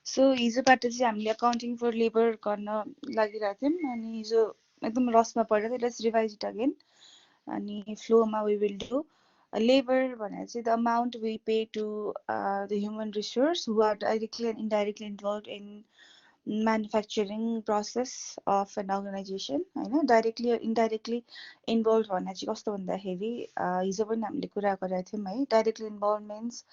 So हिजोबाट चाहिँ हामीले accounting for labour गर्न लागिरहेको थियौँ अनि हिजो एकदम रसमा परेर लेट्स रिभाइज इट अगेन अनि फ्लोमा वी विल डु लेबर भनेर चाहिँ the amount we pay to the human resource who are directly and indirectly involve in manufacturing process of an organisation होइन डाइरेक्टली इन्डाइरेक्टली इन्भल्भ भन्ने चाहिँ कस्तो भन्दाखेरि हिजो पनि हामीले कुरा गरेका थियौँ है directly involve means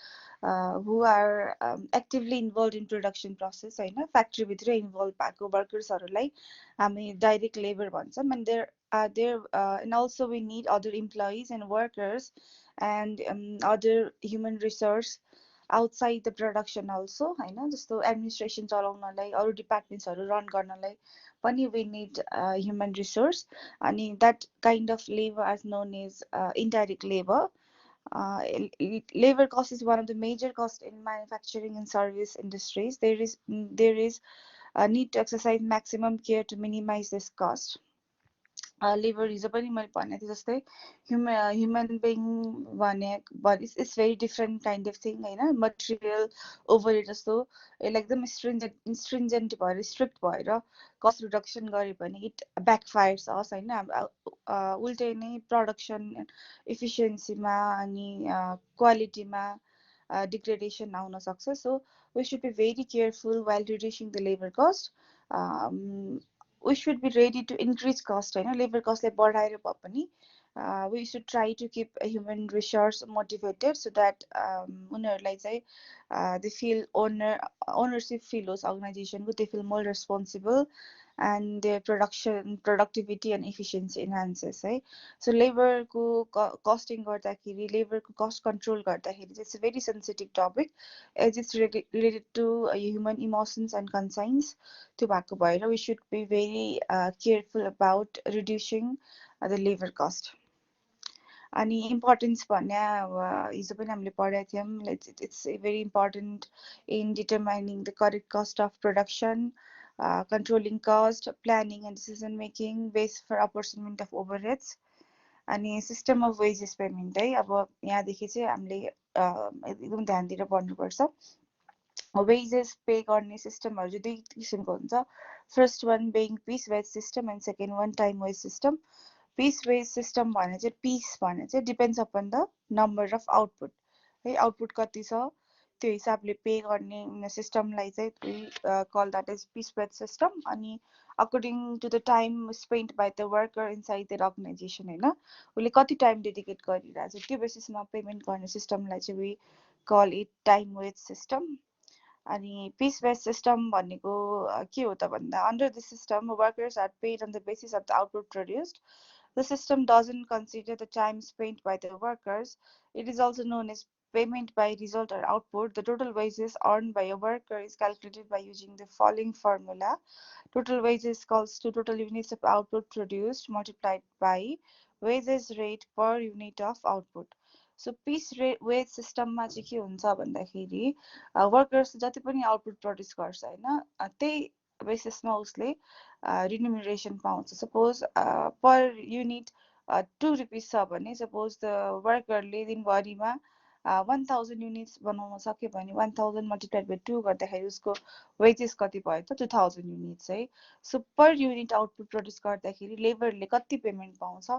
who are actively involved in production process होइन फ्याक्ट्रीभित्रै इन्भल्भ भएको वर्कर्सहरूलाई हामी डाइरेक्ट लेबर भन्छौँ and there and also we need other employees and workers and other human resource outside the production also होइन जस्तो administration चलाउनलाई अरू डिपार्टमेन्ट्सहरू run गर्नलाई पनि we need human resource अनि that kind of labor as known as indirect labor. Labor cost is one of the major costs in manufacturing and service industries. There is a need to exercise maximum care to minimize this cost. Labor हिजो पनि मैले भनेको थिएँ जस्तै human being भने it's very different kind of thing होइन material over जस्तो यसलाई एकदम स्ट्रिन्जेन्ट भएर स्ट्रिक्ट भएर कस्ट रिडक्सन गऱ्यो भने इट ब्याकफायर्स अस होइन उल्टै नै प्रोडक्सन इफिसियन्सीमा अनि क्वालिटीमा degradation आउन सक्छ so we should be very careful while reducing the labor cost. We should be ready to increase cost होइन labor cost लाई बढाएर भए पनि we should try to keep a human resource motivated so that उनीहरूलाई चाहिँ they feel ownership feel होस् organization को they feel more responsible and their productivity and efficiency enhances है so labor को costing गर्दाखेरि labor को cost control गर्दाखेरि it's a very sensitive topic as it's related to human emotions and concerns त्यो भएको भएर we should be very careful about reducing the labor cost अनि importance भन्ने हिजो पनि हामीले पढेका थियौँ it's very important in determining the correct cost of production controlling cost, planning and decision making, based for apportionment of overheads, अनि system of wages payment है अब यहाँदेखि चाहिँ हामीले एकदम ध्यान दिएर पढ्नुपर्छ वेजेस पे गर्ने सिस्टमहरू चाहिँ दुई किसिमको हुन्छ first one being piece wage system and second one time wage system piece wage system भने चाहिँ पिस भने चाहिँ depends upon the number of output है आउटपुट कति छ त्यो हिसाबले पे गर्ने सिस्टमलाई चाहिँ we call that is piece wage system अनि according to the time spend by the worker inside their organisation होइन उसले कति टाइम डेडिकेट गरिरहेको छ त्यो बेसिसमा पेमेन्ट गर्ने सिस्टमलाई चाहिँ we call it time wage system अनि पिस वेज सिस्टम भनेको के हो त भन्दा under this system workers are paid on the basis of the output produced The system doesn't consider the time spent by the workers. It is also known as payment by result or output. The total wages earned by a worker is calculated by using the following formula. Total wages equals to total units of output produced multiplied by wages rate per unit of output. So piece wage system मा चाहिँ के हुन्छ भन्दाखेरि workers जति पनि output produce गर्छ होइन त्यही बेसिसमा उसले remuneration पाउँछ सपोज पर युनिट 2 रुपिस छ भने सपोज द वर्करले दिनभरिमा 1000 युनिट्स बनाउन सक्यो भने 1000 मल्टिप्लाइड बाई 2 गर्दाखेरि उसको वेजेस कति भयो त 2000 युनिट्स है so per unit output produce गर्दाखेरि लेबरले कति पेमेन्ट पाउँछ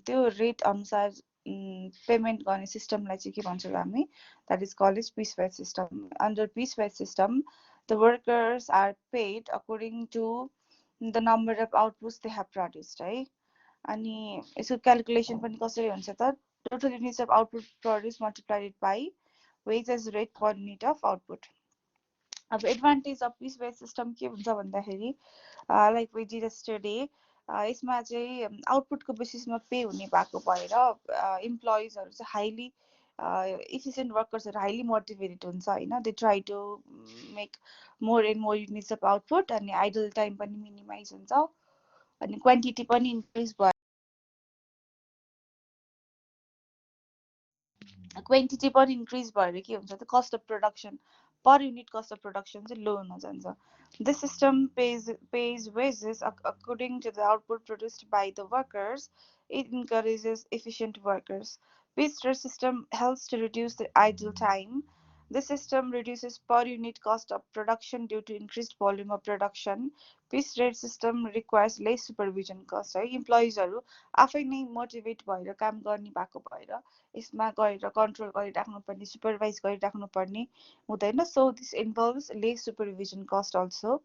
त्यो रेट अनुसार पेमेन्ट गर्ने सिस्टमलाई चाहिँ के भन्छौँ हामी that is called is piece wage system under piece wage system the workers are paid according to the number of outputs they have produced है अनि यसको क्याल्कुलेसन पनि कसरी हुन्छ त total units of output produced multiplied by wages rate per unit of output अब advantage of piece wage system के हुन्छ भन्दाखेरि लाइक वी डिड यस्टरडे यसमा चाहिँ आउटपुटको बेसिसमा पे हुने भएको भएर इम्प्लोइजहरू चाहिँ हाइली efficient वर्कर्सहरू हाइली मोटिभेटेड हुन्छ होइन they try to make more and more units of output अनि आइडल टाइम पनि मिनिमाइज हुन्छ अनि क्वान्टिटी पनि इन्क्रिज भयो क्वान्टिटी पनि इन्क्रिज भएर के हुन्छ त cost of production per unit cost of production चाहिँ low हुन जान्छ this system pays wages according to the output produced by the workers it encourages efficient workers this system helps to reduce the idle time This system reduces per unit cost of production due to increased volume of production. Piece rate system requires less supervision cost है. इम्प्लोइजहरू आफै नै motivate भएर काम गर्ने भएको भएर यसमा गएर कन्ट्रोल गरिराख्नुपर्ने सुपरभाइज गरिराख्नुपर्ने हुँदैन. So this involves less supervision cost also.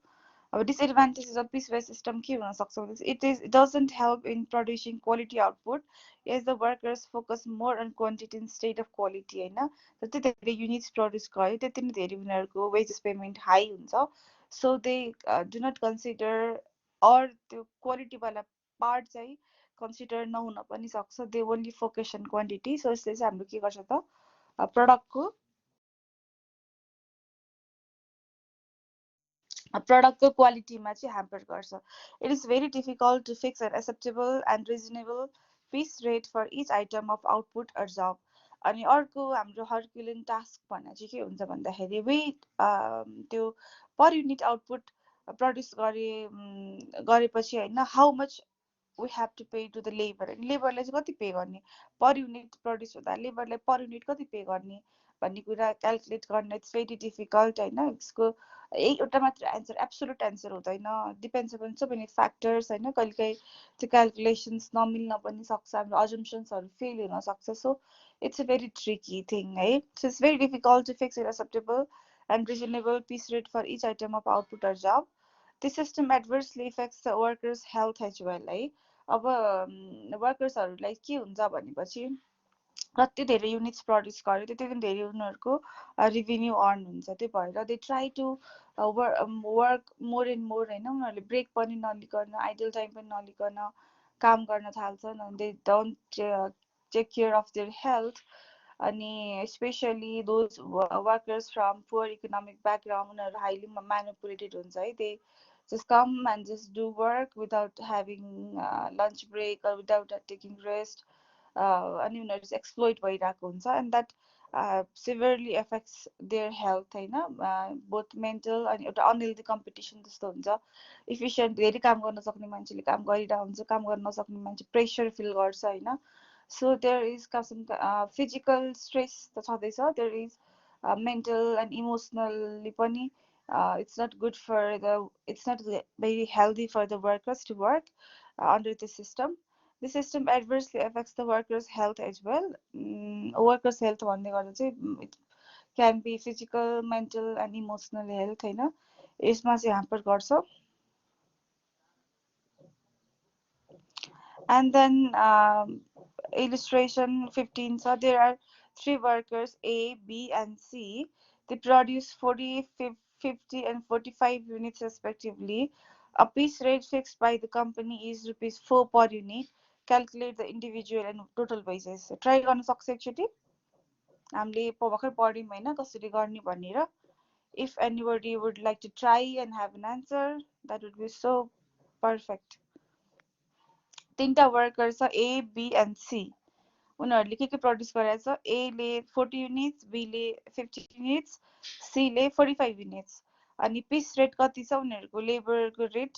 Disadvantages of piecewise system के हुन सक्छ भने it doesn't help in producing quality output as the workers focus more on quantity instead of quality हैन. जति धेरै युनिट्स प्रड्युस गर्यो त्यति नै धेरै उनीहरूको वेजेस पेमेन्ट हाई हुन्छ. So they do not consider or त्यो क्वालिटी वाला पार्ट चाहिँ कन्सिडर नहुन पनि सक्छ. They only focus on quantity. So यसले चाहिँ हाम्रो के गर्छ त प्रडक्टको qualityमा चाहिँ hamper गर्छ. It is very difficult to fix an acceptable and reasonable piece rate for each item of output or job. अनि अर्को हाम्रो हर्क्युलिन टास्क भन्ने चाहिँ के हुन्छ भन्दाखेरि त्यो पर युनिट आउटपुट प्रड्युस गरेपछि हैन how much we have to pay to the labor. लेबरलाई चाहिँ कति पे गर्ने पर युनिट प्रड्युस हुँदा लेबरलाई पर युनिट कति पे गर्ने भन्ने कुरा क्याल्कुलेट गर्न इट्स भेरी डिफिकल्ट हैन. यसको एउटा मात्र एन्सर एब्सोल्युट एन्सर हुँदैन. Depends upon so many factors हैन. कहिलेकाहीँ त्यो क्याल्कुलेसन्स नमिल्न पनि सक्छ. हाम्रो अजम्पसन्सहरू फेल हुन सक्छ. So it's a very tricky thing है. So it's very difficult to fix an acceptable and reasonable piece rate for each item of output or job. This system adversely affects the workers' health as well है. अब वर्कर्सहरूलाई के हुन्छ भनेपछि जति धेरै units produce गर्यो त्यति नै धेरै उनीहरूको रेभेन्यू अर्न हुन्छ. त्यो भएर they try to work more and more हैन. उनीहरूले ब्रेक पनि नलिकन आइडल टाइम पनि नलिकन काम गर्न थाल्छन्. अनि they don't take care of their health. अनि specially those workers from poor economic background उनीहरू हाइली म्यानिपुलेटेड हुन्छ है. They just come and just do work without having lunch break or without taking rest. अनि उनीहरू चाहिँ exploit भइरहेको हुन्छ. And that severely affects their health होइन. Both mental अनि एउटा अनहेल्दी कम्पिटिसन जस्तो हुन्छ. इफिसियन्ट धेरै काम गर्न सक्ने मान्छेले काम गरिरहेको हुन्छ. काम गर्न नसक्ने मान्छे प्रेसर फिल गर्छ होइन. So there is some physical stress त छँदैछ. There is mental and emotionally पनि it's not good for it's not very healthy for the workers to work under this system. The system adversely affects the workers' health as well. Workers' health भन्ने गर्दा चाहिँ it can be physical, mental and emotional health हैन. यसमा चाहिँ hamper गर्छ. And then illustration 15 so there are 3 workers A, B and C. They produce 40, 50 and 45 units respectively. A piece rate fixed by the company is ₹4 per unit. Calculate the individual and total wages. Try गर्न सक्छ एकचोटि. हामीले भर्खर पढ्यौं हैन कसरी गर्ने भनेर. If anybody would like to try and have an answer, that would be so perfect. तीनटा वर्कर छ A, B and C. उनीहरूले के प्रड्युस गरेछ. A ले 40 युनिट्स, B ले 50 युनिट्स, C ले 45 युनिट्स. अनि पिस रेट कति छ उनीहरूको लेबरको रेट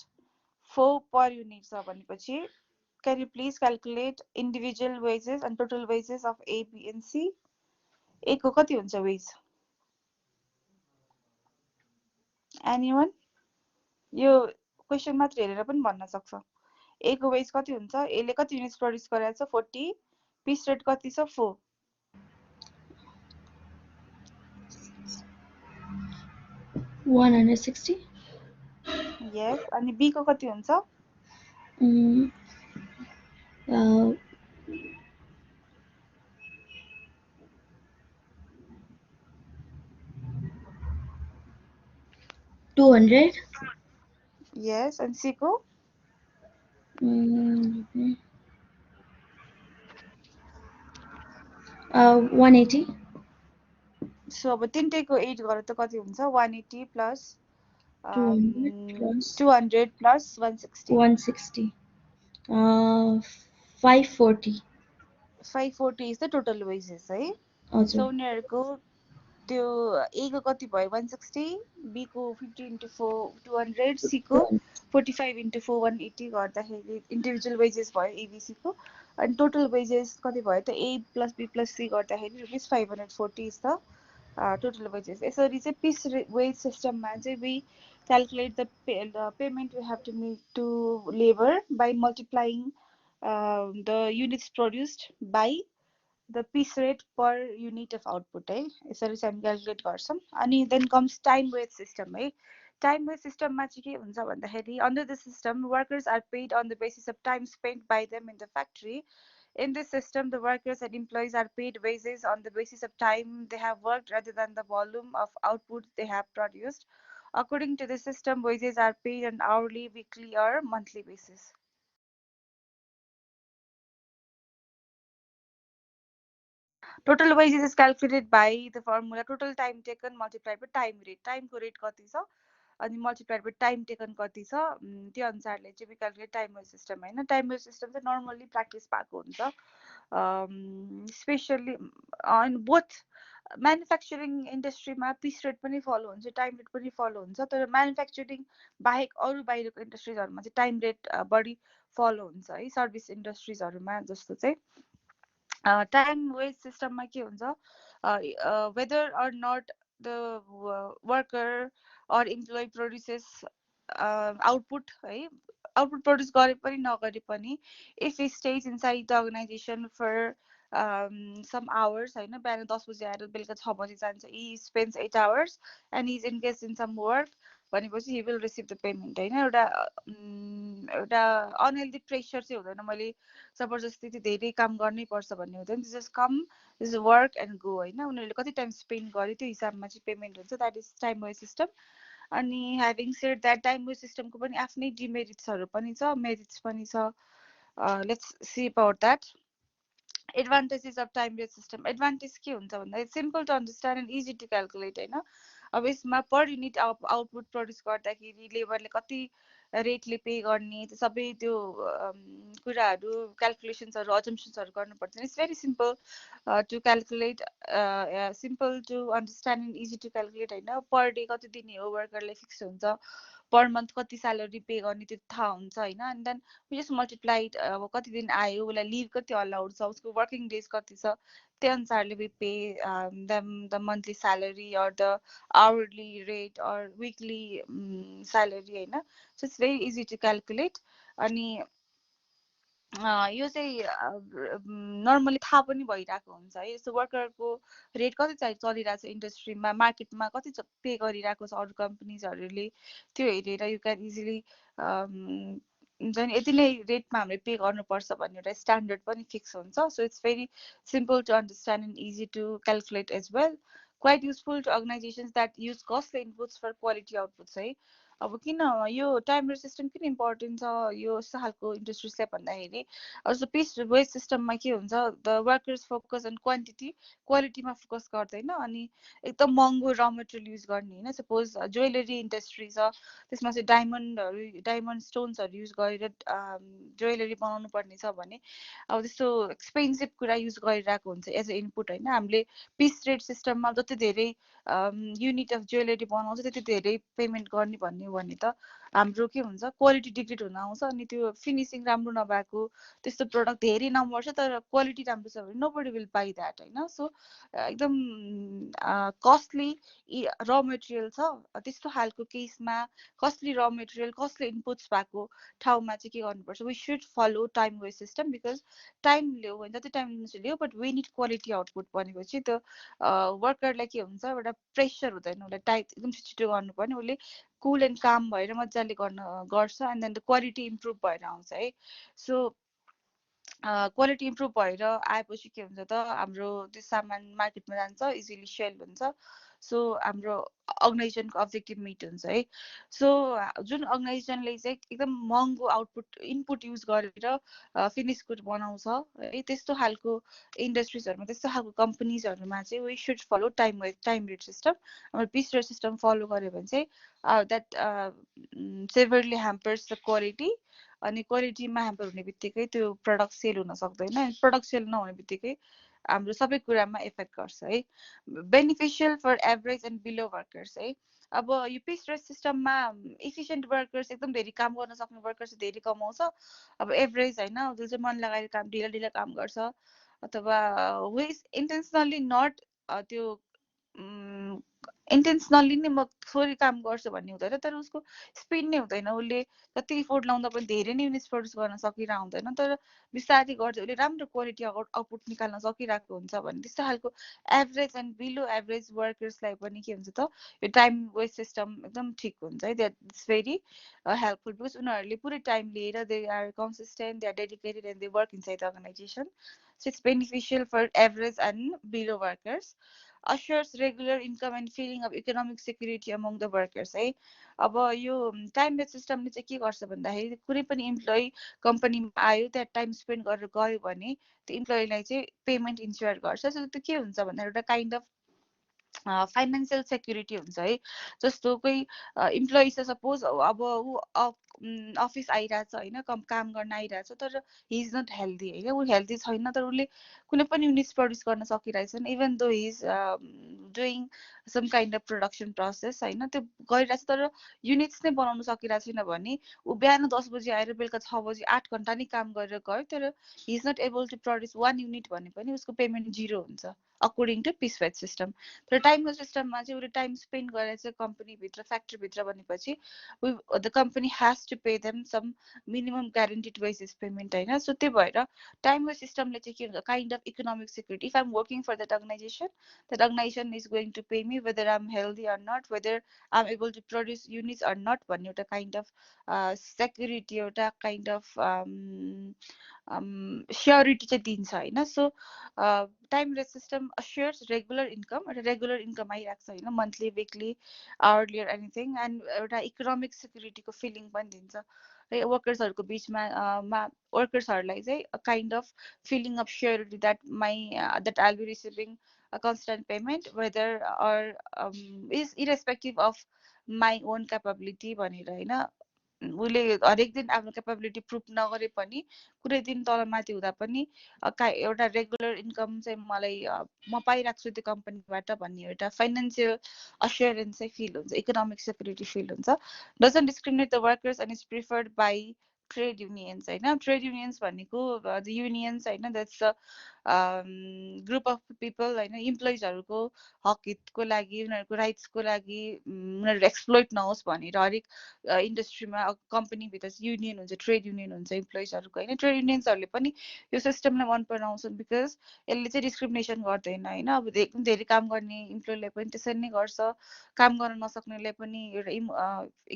4 पर युनिट छ भनेपछि can you please calculate individual wages and total wages of A, B and C? A को कति हुन्छ वेज? Anyone? यो क्वेशन मात्र हेरेर पनि भन्न सक्छ. A को वेज कति हुन्छ? A ले कति युनिट्स प्रड्युस गरेछ? 40. पिस रेट कति छ? 4. 160. Yes. अनि B को कति हुन्छ? 200. Yes. And C को? 180. So अब तीनटैको 8 गरेर त कति हुन्छ? 180 plus 200 plus 160. 160. 540. 540 is the total wages है. So उनीहरूको त्यो A को कति भयो? 160, B को 50 into 4 200, C को 45 into 4 180 गर्दाखेरि इन्डिभिजुअल वेजेस भयो ABC को. अनि टोटल वेजेस कति भयो त? A plus B plus C गर्दाखेरि ₹540 is the total wages. यसरी चाहिँ piece wage system मा चाहिँ we calculate the payment we have to make to labor by multiplying the units produced by the piece rate per unit of output है यसरी चाहिँ हामी calculate गर्छौँ अनि then comes time wage system है time wage system मा चाहिँ के हुन्छ भन्दाखेरि under the system workers are paid on the basis of time spent by them in the factory. In this system, the workers and employees are paid wages on the basis of time they have worked rather than the volume of output they have produced. According to the system, wages are paid on hourly, weekly, or monthly basis. Total wages is calculated by the formula total time taken multiplied by time rate. Time को rate कति छ अनि multiplied by time taken कति छ त्यो अनुसारले चाहिँ we calculate time wage system हैन. Time wage system चाहिँ normally practice भएको हुन्छ. Especially on both म्यानुफ्याक्चरिङ इन्डस्ट्रीमा पिस रेट पनि फलो हुन्छ टाइम रेट पनि फलो हुन्छ तर म्यानुफ्याक्चरिङ बाहेक अरू बाहिरको इन्डस्ट्रिजहरूमा चाहिँ टाइम रेट बढी फलो हुन्छ है सर्भिस इन्डस्ट्रिजहरूमा जस्तो चाहिँ time wage system मा के हुन्छ whether or not the worker or employee produces output है output produce गरे पनि नगरे पनि if he stays inside the organization for some hours हैन बिहान 10 बजे आएर बेलुका 6 बजे जान्छ he spends 8 hours and he is engaged in some work भनेपछि he will receive the payment हैन एउटा एउटा अनहेल्दी प्रेसर चाहिँ हुँदैन मैले जबरजस्ती चाहिँ धेरै काम गर्नै पर्छ भन्ने हुँदैन just come this work and go हैन उनीहरूले कति टाइम स्पेन्ड गर्यो त्यो हिसाबमा चाहिँ पेमेन्ट हुन्छ that is time wage system अनि having said that time wage सिस्टमको पनि आफ्नै डिमेरिट्सहरू पनि छ मेरिट्स पनि छ let's see about that advantages of time based system advantage के हुन्छ भन्दा it's simple to understand and easy to calculate हैन अब यसमा पर युनिट आउटपुट प्रड्युस गर्दाखेरि लेबरले कति रेटले पे गर्ने त्यो सबै त्यो कुराहरू क्याल्कुलेसन्सहरू अजम्पसन्सहरू गर्नुपर्छ it's very simple to calculate simple to understand and easy to calculate होइन पर डे कति दिने हो वर्करलाई फिक्स हुन्छ पर मन्थ कति स्यालेरी पे गर्ने त्यो थाहा हुन्छ होइन and then we just multiplied अब कति दिन आयो उसलाई लिभ कति अलाउड छ उसको वर्किङ डेज कति छ त्यो अनुसारले we pay them the monthly salary or the hourly rate or weekly salary हैन so it's very easy to calculate अनि यो चाहिँ नर्मली थाहा पनि भइरहेको हुन्छ है यस्तो वर्करको रेट कति चाहिँ चलिरहेको छ इन्डस्ट्रीमा मार्केटमा कति पे गरिरहेको छ अरू कम्पनीजहरूले त्यो हेरेर यु क्यान इजिली हुन्छ नि यति नै रेटमा हामीले पे गर्नुपर्छ भन्ने एउटा स्ट्यान्डर्ड पनि फिक्स हुन्छ so it's very simple to understand and easy to calculate as well quite useful to organizations that use costly inputs for quality outputs है अब किन यो टाइम वेज सिस्टम किन इम्पोर्टेन्ट छ यो यस्तो खालको इन्डस्ट्रिजलाई भन्दाखेरि जस्तो पिस वेज सिस्टममा के हुन्छ the workers focus on quantity क्वालिटीमा फोकस गर्दैन अनि एकदम महँगो र मेटेरियल युज गर्ने होइन सपोज ज्वेलरी इन्डस्ट्री छ त्यसमा चाहिँ डायमन्ड स्टोन्सहरू युज गरेर ज्वेलरी बनाउनु पर्ने छ भने अब त्यस्तो एक्सपेन्सिभ कुरा युज गरिरहेको हुन्छ एज अ इनपुट होइन हामीले पिस रेट सिस्टममा जति धेरै युनिट अफ ज्वेलरी बनाउँछ त्यति धेरै पेमेन्ट गर्ने भन्ने हो भने त हाम्रो के हुन्छ क्वालिटी डिग्रेड हुन आउँछ अनि त्यो फिनिसिङ राम्रो नभएको त्यस्तो प्रडक्ट धेरै नम्बर छ तर क्वालिटी राम्रो छ भने नोबडी विल बाई द्याट होइन सो एकदम कस्टली र मेटेरियल छ त्यस्तो खालको केसमा कस्टली र मेटेरियल कस्टली इनपुट्स भएको ठाउँमा चाहिँ के गर्नुपर्छ we should follow time wage system because time लियो भने जति टाइम लिनु लियो but we need quality output भनेपछि त्यो वर्करलाई के हुन्छ एउटा प्रेसर हुँदैन उसलाई टाइट एकदम छिटो गर्नुपर्ने उसले कुल एन्ड काम भएर मजाले गर्छ and then the quality improve भएर आउँछ है सो क्वालिटी इम्प्रुभ भएर आएपछि के हुन्छ त हाम्रो त्यो सामान मार्केटमा जान्छ इजिली सेल हुन्छ सो हाम्रो अर्गनाइजेसनको अब्जेक्टिभ मिट हुन्छ है सो जुन अर्गनाइजेसनले चाहिँ एकदम महँगो आउटपुट इनपुट युज गरेर फिनिस गुड बनाउँछ है त्यस्तो खालको इन्डस्ट्रिजहरूमा त्यस्तो खालको कम्पनीजहरूमा चाहिँ we should follow time rate system हाम्रो पिस रेट सिस्टम फलो गर्यो भने चाहिँ that severely hampers the quality अनि क्वालिटीमा ह्याम्पर हुने बित्तिकै त्यो प्रडक्ट सेल हुन सक्दैन प्रडक्ट सेल नहुने बित्तिकै हाम्रो सबै कुरामा इफेक्ट गर्छ है beneficial for average and below workers है अब यो पिस रेट सिस्टममा इफिसियन्ट वर्कर्स एकदम धेरै काम गर्न सक्ने वर्कर्स धेरै कमाउँछ अब एभरेज होइन जो चाहिँ मन लगाएर काम ढिला ढिला काम गर्छ अथवा हु इज इन्टेन्सनली नट त्यो इन्टेन्सनली नै म थोरै काम गर्छु भन्ने हुँदैन, तर उसको स्पिड नै हुँदैन। उसले जति इफोर्ट लाउँदा पनि धेरै नै युनिट्स प्रड्युस गर्न सकिरहेको हुँदैन, तर बिस्तारै गर्छ उसले राम्रो क्वालिटी आउटपुट निकाल्न सकिरहेको हुन्छ भने त्यस्तो खालको एभरेज एन्ड बिलो एभरेज वर्कर्सलाई पनि के हुन्छ त यो टाइम वेस्ट सिस्टम एकदम ठिक हुन्छ है। That it's very helpful because उनीहरूले पुरै टाइम लिएर they are consistent, they are dedicated and they work inside the organization. So it's beneficial for average and below workers. assures regular income and feeling of economic security among the workers है। अब यो time based सिस्टमले चाहिँ के गर्छ भन्दाखेरि कुनै पनि employee कम्पनीमा आयो त्यहाँ टाइम स्पेन्ड गरेर गयो भने त्यो इम्प्लोइलाई चाहिँ पेमेन्ट इन्स्योर गर्छ। सो त्यो के हुन्छ भन्दा एउटा काइन्ड अफ फाइनेन्सियल सेक्युरिटी हुन्छ है। जस्तो कोही इम्प्लोइ छ सपोज, अब ऊ अफिस आइरहेछ होइन, काम गर्न आइरहेछ, तर हि इज नट हेल्दी होइन, ऊ हेल्दी छैन, तर उसले कुनै पनि युनिट्स प्रड्युस गर्न सकिरहेछन् even though he is doing some kind of production process होइन, त्यो गरिरहेछ तर युनिट्स नै बनाउनु सकिरहेको छैन भने ऊ बिहान 10 बजी आएर बेलुका 6 बजी 8 घन्टा नै काम गरेर गयो, तर he is not able to produce 1 unit भने पनि उसको पेमेन्ट जिरो हुन्छ अकर्डिङ टु पिसवेज सिस्टम। तर टाइमको सिस्टममा चाहिँ उसले टाइम स्पेन्ड गरेर चाहिँ कम्पनीभित्र फ्याक्ट्रीभित्र भनेपछि the company has to pay them some minimum guaranteed wages payment होइन। सो त्यही भएर टाइमको सिस्टमले चाहिँ के हुन्छ kind of economic security. If I am working for that organization is going to pay me whether I am healthy or not, whether I am able to produce units or not भन्ने एउटा kind of security, एउटा kind of surety चाहिँ दिन्छ होइन। So time rate system assures regular income, एउटा regular income आइरहेको छ होइन, monthly weekly hourly or anything, and एउटा इकोनोमिक सेक्युरिटीको फिलिङ पनि दिन्छ है वर्कर्सहरूको बिचमा। वर्कर्सहरूलाई चाहिँ kind of feeling of surety that that I'll be receiving a constant payment whether or is irrespective of my own capability भनेर होइन। उसले हरेक दिन आफ्नो क्यापेबिलिटी प्रुभ नगरे पनि कुनै दिन तलमाथि हुँदा पनि एउटा रेगुलर इन्कम चाहिँ मलाई म पाइरहेको छु त्यो कम्पनीबाट भन्ने एउटा फाइनेन्सियल अस्योरेन्स चाहिँ फिल हुन्छ, इकोनोमिक सेक्युरिटी फिल हुन्छ। Doesn't discriminate the workers and is preferred by trade unions होइन। ट्रेड युनियन्स भनेको द युनियन्स होइन, द्याट्स ग्रुप अफ पिपल होइन, इम्प्लोइजहरूको हक हितको लागि, उनीहरूको राइट्सको लागि, उनीहरू एक्सप्लोइट नहोस् भनेर हरेक इन्डस्ट्रीमा कम्पनीभित्र युनियन हुन्छ, ट्रेड युनियन हुन्छ इम्प्लोइजहरूको होइन। ट्रेड युनियन्सहरूले पनि यो सिस्टमलाई मन पराउँछन् बिकज यसले चाहिँ डिस्क्रिमिनेसन गर्दैन होइन। अब एकदम धेरै काम गर्ने इम्प्लोइलाई पनि त्यसरी नै गर्छ, काम गर्न नसक्नेलाई पनि एउटा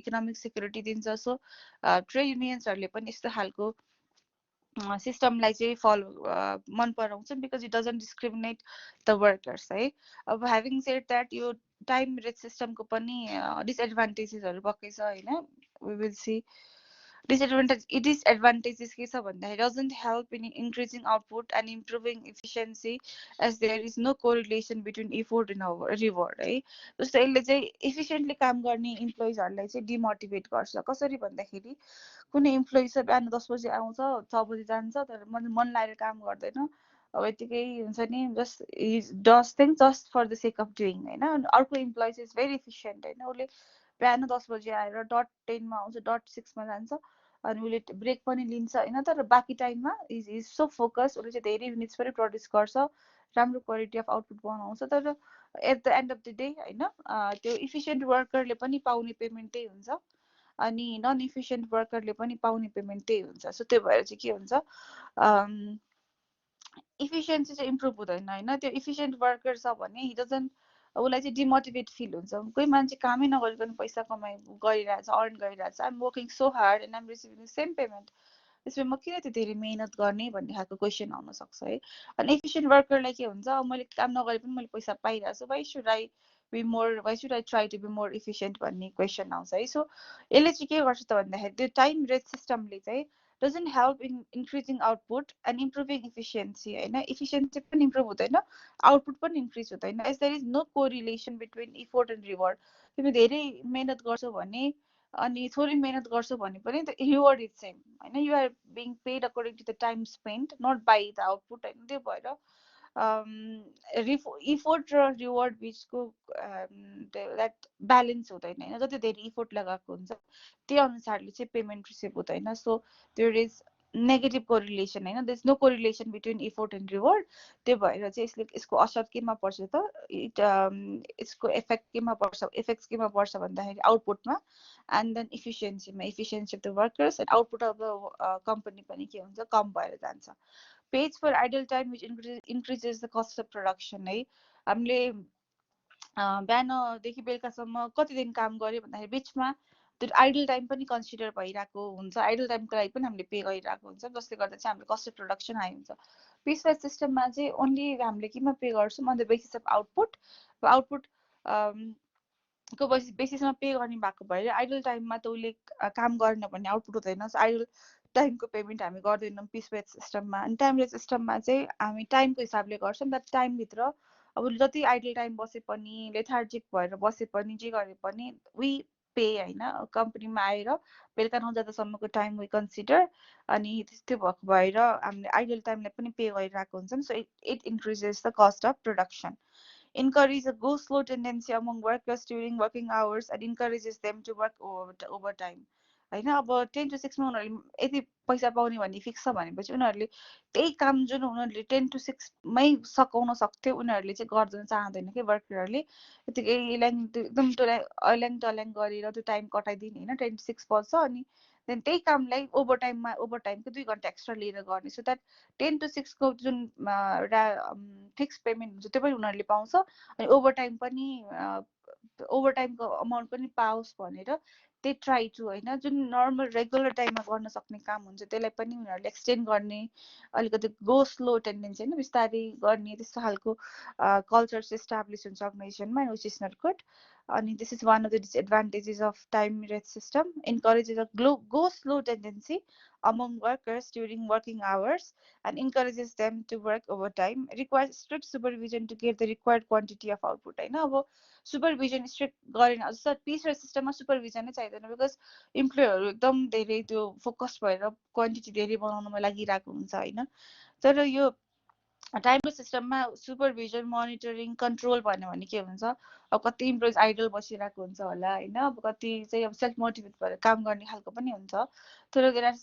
इकोनोमिक सेक्युरिटी दिन्छ। सो ट्रेड युनियन्सहरूले पनि यस्तो खालको सिस्टमलाई चाहिँ फलो मन पराउँछन् because it doesn't discriminate the workers है। अब ह्याभिङ सेड द्याट यो टाइम रेट सिस्टमको पनि डिसएडभान्टेजेसहरू पक्कै छ होइन। वी विल सी डिसएडभान्टेजेस के छ भन्दाखेरि doesn't help in increasing output and improving efficiency as there is no correlation between effort and reward है। जस्तो यसले चाहिँ इफिसियन्टली काम गर्ने इम्प्लोइजहरूलाई चाहिँ डिमोटिभेट गर्छ। कसरी भन्दाखेरि कुनै इम्प्लोइ चाहिँ बिहान 10 बजी आउँछ 6 बजी जान्छ, तर मन लगाएर काम गर्दैन, अब यतिकै हुन्छ नि, just does thing just for the sake of doing होइन। अर्को इम्प्लोइ चाहिँ इज भेरी इफिसियन्ट होइन, उसले बिहान 10 बजी आएर डट 10 मा आउँछ, डट 6 मा जान्छ, अनि उसले ब्रेक पनि लिन्छ होइन, तर बाँकी टाइममा इज सो फोकस, उसले चाहिँ धेरै युनिट्स पनि प्रड्युस गर्छ, राम्रो क्वालिटी अफ आउटपुट बनाउँछ। तर at the end of the day होइन त्यो इफिसियन्ट वर्करले पनि पाउने पेमेन्ट त्यही हुन्छ अनि नन इफिसियन्ट वर्करले पनि पाउने पेमेन्ट त्यही हुन्छ। सो त्यो भएर चाहिँ के हुन्छ इफिसियन्सी चाहिँ इम्प्रुभ हुँदैन होइन। त्यो इफिसियन्ट वर्कर छ भने हि डजन्ट, उसलाई चाहिँ डिमोटिभेट फिल हुन्छ। कोही मान्छे कामै नगरिकन पैसा कमाइ गरिरहेछ, अर्न गरिरहेछ, I'm working so hard and I'm receiving same payment, त्यसमा म किन त्यो धेरै मेहनत गर्ने भन्ने खालको क्वेसन आउन सक्छ है। अनि इफिसियन्ट वर्करलाई के हुन्छ, मैले काम नगरे पनि मैले पैसा पाइरहेको छु, why should I be more, why should I try to be more efficient भन्ने क्वेसन आउँछ है। सो यसले चाहिँ के गर्छ त भन्दाखेरि त्यो टाइम रेट सिस्टमले चाहिँ doesn't help in increasing output and improving efficiency होइन। इफिसियन्सी पनि इम्प्रुभ हुँदैन, आउटपुट पनि इन्क्रिज हुँदैन, as there is no correlation between effort and reward. तिमी धेरै मेहनत गर्छौ भने अनि थोरै मेहनत गर्छौ भने पनि द रिवार्ड इज सेम होइन। You are being paid according to the time spend, not by the output होइन। त्यो भएर इफोर्ट र रिवार्ड बिचको द्याट ब्यालेन्स हुँदैन होइन। जति धेरै इफोर्ट लगाएको हुन्छ त्यही अनुसारले चाहिँ पेमेन्ट रिसिभ हुँदैन। So there is negative correlation हैन, there is no correlation between effort and reward. त्यो भएर चाहिँ यसको असर केमा पर्छ त, यसको इफेक्ट केमा पर्छ, इफेक्ट्स केमा पर्छ भन्दाखेरि आउटपुटमा and then efficiency of the workers and output of the company पनि के हुन्छ, कम भएर जान्छ। Pays for idle time which increases the cost of production है। हामीले बिहानदेखि बेलुकासम्म कति दिन काम गर्यो भन्दाखेरि बिचमा त्यो आइडल टाइम पनि कन्सिडर भइरहेको हुन्छ, आइडल टाइमको लागि पनि हामीले पे गरिरहेको हुन्छ, जसले गर्दा चाहिँ हाम्रो कस्ट अफ प्रोडक्सन हाई हुन्छ। पिस वाइज सिस्टममा चाहिँ ओन्ली हामीले केमा पे गर्छौँ, on the basis of output. Output को बेसिसमा पे गर्ने भएको भएर आइडल टाइममा त उसले काम गरेन भने आउटपुट हुँदैन, आइडल टाइमको पेमेन्ट हामी गर्दैनौँ पिस वाइज सिस्टममा। अनि टाइम वाइज सिस्टममा चाहिँ हामी टाइमको हिसाबले गर्छौँ, तर टाइमभित्र अब जति आइडल टाइम बसे पनि, लेथार्जिक भएर बसे पनि, जे गरे पनि वी पे होइन, कम्पनीमा आएर बेलुका 9 बजेसम्मको टाइम वी कन्सिडर। अनि त्यस्तो भएको भएर हामीले आइडल टाइमलाई पनि पे गरिरहेको हुन्छौँ। So it increases the cost of production, encourage a go slow tendency among workers during working hours and encourages them to work overtime हैन। अब 10 to 6 मा उनीहरूले यति पैसा पाउने भन्ने फिक्स छ भनेपछि उनीहरूले त्यही काम जुन उनीहरूले 10 to 6 मै सकाउन सक्थ्यो उनीहरूले चाहिँ गर्दैन चाहँदैन कि वर्करहरूले। यतिकै एकदम अल्याङ टल्याङ गरेर त्यो टाइम कटाइदिने होइन, 10 to 6 बज्छ अनि देन त्यही कामलाई ओभरटाइमको 2 घन्टा एक्स्ट्रा लिएर गर्ने, सो द्याट 10 to 6 को जुन फिक्स पेमेन्ट हुन्छ त्यो पनि उनीहरूले पाउँछ अनि ओभरटाइमको अमाउन्ट पनि पाओस् भनेर दे ट्राई टु होइन। जुन नर्मल रेगुलर टाइममा गर्न सक्ने काम हुन्छ त्यसलाई पनि उनीहरूले एक्सटेन्ड गर्ने, अलिकति गो स्लो टेन्डेन्सी होइन, बिस्तारै गर्ने त्यस्तो खालको कल्चर चाहिँ इस्टाब्लिस हुन्छ अर्गनाइजेसनमा, विच इज नट गुड। अनि this is one of the disadvantages of time rate system, encourages a go slow tendency among workers during working hours and encourages them to work overtime, requires strict supervision to get the required quantity of output हैन। अब supervision strict गरेन जस्तो piece र सिस्टममा supervision नै चाहिँदैन, because इम्प्लोयरहरू एकदम धेरै त्यो फोकस भएर क्वान्टिटी धेरै बनाउनमा लागिरहेको हुन्छ होइन। तर यो टाइमको सिस्टममा सुपरभिजन मोनिटरिङ कन्ट्रोल भन्यो भने के हुन्छ, अब कति इम्प्लोइज आइडल बसिरहेको हुन्छ होला होइन, अब कति चाहिँ अब सेल्फ मोटिभेट भएर काम गर्ने खालको पनि हुन्छ। तर there are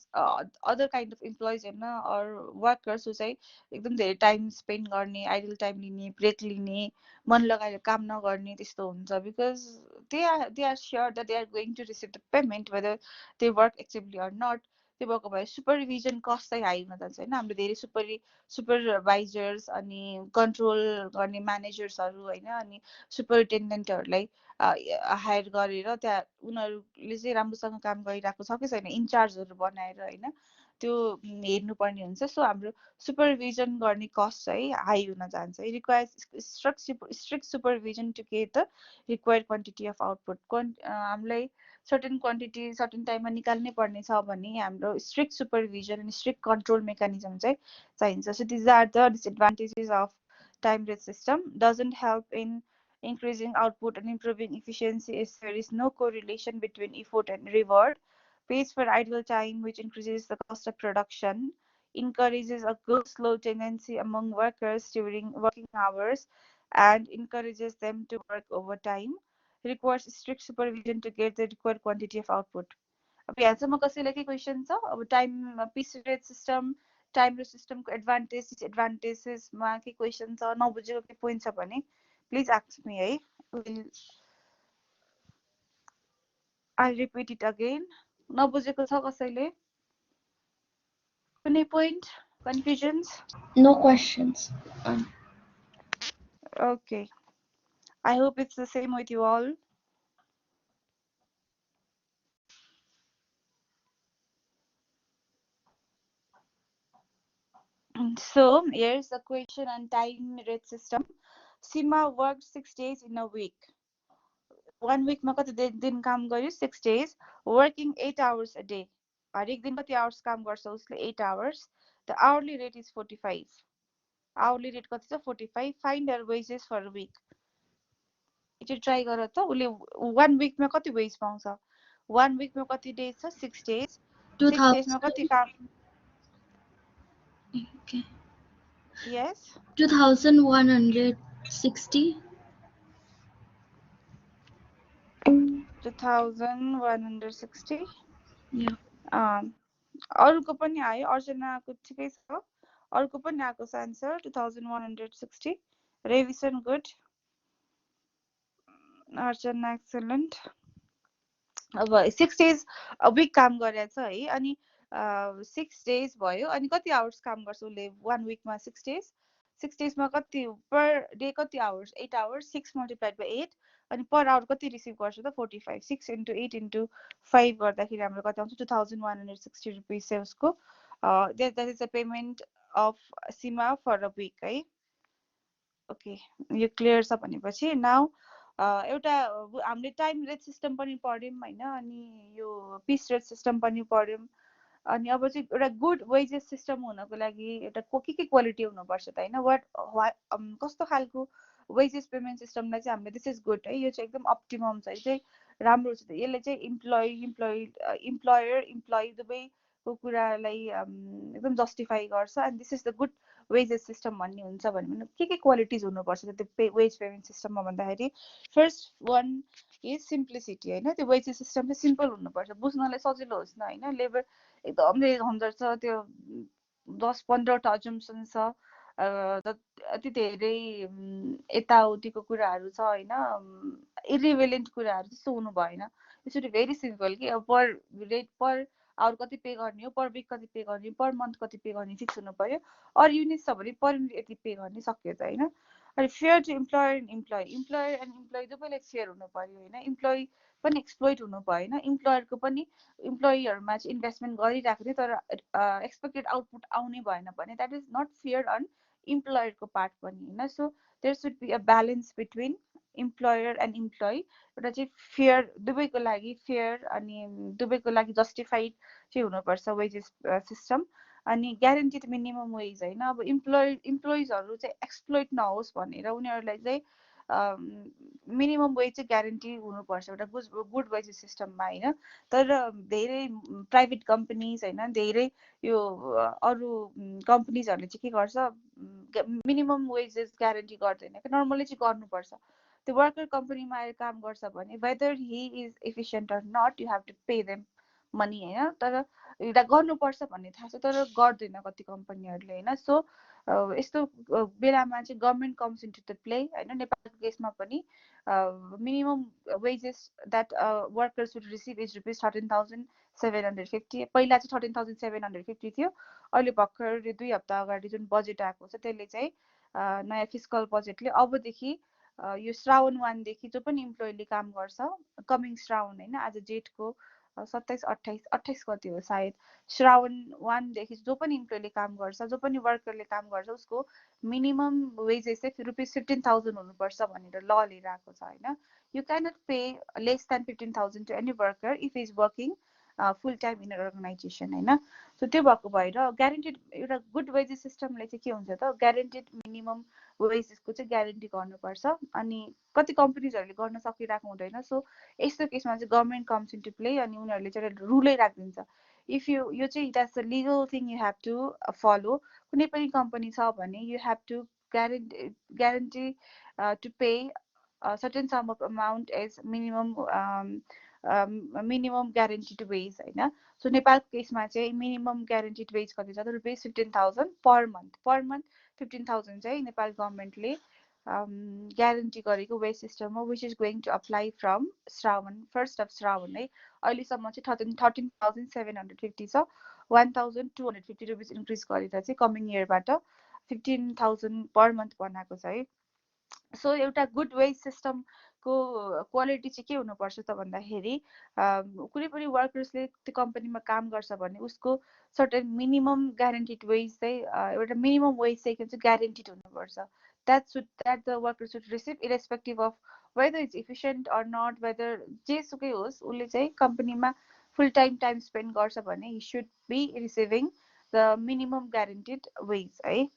other kind of employees होइन अर वर्कर्स जो चाहिँ एकदम धेरै टाइम स्पेन्ड गर्ने, आइडल टाइम लिने, ब्रेक लिने, मन लगाएर काम नगर्ने त्यस्तो हुन्छ, because they are sure that they are going to receive the payment whether they work actively or not. त्यो भएको भए सुपरभिजन कस्ट चाहिँ हाई हुन जान्छ होइन। हामीले धेरै सुपरभाइजर्स अनि कन्ट्रोल गर्ने म्यानेजर्सहरू होइन अनि सुपरिन्टेन्डेन्टहरूलाई हायर गरेर त्यहाँ उनीहरूले चाहिँ राम्रोसँग काम गरिरहेको छ कि छैन इन्चार्जहरू बनाएर होइन त्यो हेर्नुपर्ने हुन्छ। सो हाम्रो सुपरभिजन गर्ने कस्ट चाहिँ हाई हुन जान्छ। Requires strict supervision to get the required quantity of output. हामीलाई सर्टेन क्वान्टिटी सर्टेन टाइममा निकाल्नै पर्ने छ भने हाम्रो स्ट्रिक्ट सुपरभिजन अनि स्ट्रिक्ट कन्ट्रोल मेकानिजम चाहिँ चाहिन्छ। So these are the disadvantages of time rate system. Doesn't help in increasing output and improving efficiency if there is no correlation between effort and reward. Pays for idle time, which increases the cost of production. Encourages a go slow tendency among workers during working hours and encourages them to work overtime. Requires strict supervision to get the required quantity of output. अब यहाँसम्म कसैलाई के question छ, अब time piece rate system time र सिस्टमको advantage डिसएडभान्टेजेसमा के question छ, नबुझेको के पोइन्ट छ भने प्लिज आस्क मी है। I repeat it again. नबुझेको छ कसैले कुनै point, confusions? No questions. Okay, I hope it's the same with you all. So here's the question on time rate system. Sima worked 6 days in a week. 1 weekमा कति दिन काम गर्यो? 6 days, working 8 hours a day. हरेक दिन कति hours काम गर्छ उसले? 8 hours. The hourly rate is 45. Hourly rate कति छ? 45. Find her wages for a week. यो ट्राई गर त। उसले 1 weekमा कति वेज पाउँछ? 1 weekमा कति डेज छ? 6 days. 6 days मा कति काम? Okay. Yes. 2160. 2160. Yeah. अरूको पनि आयो, अर्चनाको ठिकै छ, अरूको पनि आएको छ आन्सर 2160. रेभिसन गुड, अर्चना एक्सलेन्ट। अब 6 days अ विक काम गरेछ है, अनि 6 days भयो, अनि कति आवर्स काम गर्छ उसले 1 weekमा? 6 days, 6 daysमा कति पर डे कति आवर्स? 8 hours, 6 multiplied by 8, अनि पर आवर कति रिसिभ गर्छ त? 45. 6 into 8 into 5 गर्दाखेरि हाम्रो कति आउँछ? 2160 रुपिस चाहिँ उसको that is a payment of Seema for a week है। ओके, यो क्लियर छ भनेपछि नाउ एउटा हामीले टाइम रेट सिस्टम पनि पढ्यौँ होइन, अनि यो पिस रेट सिस्टम पनि पढ्यौँ, अनि अब चाहिँ एउटा गुड वेजेस सिस्टम हुनको लागि एउटा के क्वालिटी हुनुपर्छ त होइन, कस्तो खालको वेजेस पेमेन्ट सिस्टमलाई चाहिँ हामीले दिस इज गुड है, यो चाहिँ एकदम अप्टिमम छ, यो चाहिँ राम्रो छ। यसले चाहिँ इम्प्लोयर इम्प्लोइ दुवैको कुरालाई एकदम जस्टिफाई गर्छ, and this is the good wages system भन्ने हुन्छ भने के क्वालिटिज हुनुपर्छ त्यो वेज पेमेन्ट सिस्टममा भन्दाखेरि फर्स्ट वान इज सिम्प्लिसिटी होइन, त्यो वेजेस सिस्टम चाहिँ सिम्पल हुनुपर्छ, बुझ्नलाई सजिलो होस् न होइन। लेबर एकदमै झन्झट छ, त्यो 10-15 अजम्सन छ, अति धेरै यताउतिको कुराहरू छ होइन, इरिभेलेन्ट कुराहरू त्यस्तो हुनु भएन। यसरी भेरी सिम्पल कि अब पर रेट पर आवर कति पे गर्ने हो, पर विक कति पे गर्ने, पर मन्थ कति पे गर्ने फिक्स हुनु पर्यो, अरू युनिट छ भने पर युनिट यति पे गर्ने, सक्यो त होइन। अनि fair to employer and employer and employee दुवैलाई फेयर हुनु पर्यो होइन, इम्प्लोइ पनि एक्सप्लोइट हुनु भएन, इम्प्लोयरको पनि इम्प्लोइहरूमा चाहिँ इन्भेस्टमेन्ट गरिरहेको थियो तर एक्सपेक्टेड आउटपुट आउने भएन भने that is not fair on इम्प्लोयरको पार्ट पनि होइन। So there should be a balance between employer and employee, एउटा चाहिँ फेयर दुवैको लागि फेयर, अनि दुवैको लागि जस्टिफाइड चाहिँ हुनुपर्छ वेजेस सिस्टम, अनि ग्यारेन्टिड मिनिमम वेज होइन। अब इम्प्लोइजहरू चाहिँ एक्सप्लोइट नहोस् भनेर उनीहरूलाई चाहिँ मिनिमम वेज चाहिँ ग्यारेन्टी हुनुपर्छ एउटा गुड वेजेस सिस्टममा होइन। तर धेरै प्राइभेट कम्पनीज होइन, धेरै यो अरू कम्पनीजहरूले चाहिँ के गर्छ, मिनिमम वेजेस ग्यारेन्टी गर्दैन, नर्मली चाहिँ गर्नुपर्छ। त्यो वर्कर कम्पनीमा आएर काम गर्छ भने whether he is efficient or not you have to pay them money होइन, तर एउटा गर्नुपर्छ भन्ने थाहा छ तर गर्दैन कति कम्पनीहरूले होइन। सो यस्तो बेलामा चाहिँ government comes into the play होइन। नेपालको केसमा पनि minimum wages that workers would receive is ₹13,750, पहिला चाहिँ 13,750 थियो, अहिले भर्खर 2 हप्ता अगाडि जुन बजेट आएको छ त्यसले चाहिँ नयाँ फिस्कल बजेटले अबदेखि यो श्रावण 1देखि जो पनि इम्प्लोइले काम गर्छ, कमिङ श्रावण होइन, आज जेठको 27-28 गति हो सायद, श्रावण 1देखि जो पनि इम्प्लोइले काम गर्छ, जो पनि वर्करले काम गर्छ उसको मिनिमम वेजेस चाहिँ ₹15,000 हुनुपर्छ भनेर ल लिएर आएको छ होइन। You cannot pay less than 15,000 to any worker if is working full time in organization होइन। सो त्यो भएको भएर ग्यारेन्टेड एउटा गुड वेजेस सिस्टमले चाहिँ के हुन्छ त, ग्यारेन्टेड मिनिमम वेजेसको चाहिँ ग्यारेन्टी गर्नुपर्छ, अनि कति कम्पनीजहरूले गर्न सकिरहेको हुँदैन। सो यस्तो केसमा चाहिँ गभर्मेन्ट कम्स इन्टु प्ले, अनि उनीहरूले चाहिँ रुलै राखिदिन्छ। इफ यो चाहिँ that's a legal thing you have to follow. कुनै पनि कम्पनी छ भने you have to guarantee to pay certain sum of amount as minimum guaranteed wage होइन। सो नेपालको केसमा चाहिँ मिनिमम ग्यारेन्टिड वेज कति छ त, ₹15,000 पर मन्थ 15,000 चाहिँ नेपाल गभर्मेन्टले ग्यारेन्टी गरेको वेज सिस्टम हो, which is going to apply from Shrawan 1st of Shrawan है। अहिलेसम्म चाहिँ 13,750 छ, 1,250 रुपिस इन्क्रिज गरेर चाहिँ कमिङ इयरबाट 15,000 पर मन्थ बनाएको छ है। सो एउटा गुड वेज सिस्टमको क्वालिटी चाहिँ के हुनुपर्छ त भन्दाखेरि कुनै पनि वर्कर्सले त्यो कम्पनीमा काम गर्छ भने उसको सर्टेन मिनिमम ग्यारेन्टिड वेज चाहिँ एउटा मिनिमम वेज चाहिँ ग्यारेन्टिड हुनुपर्छ, that the worker should receive irrespective of whether it's efficient or not, whether जेसुकै होस् उसले चाहिँ कम्पनीमा फुल टाइम स्पेन्ड गर्छ भने he should be receiving the minimum guaranteed wage है।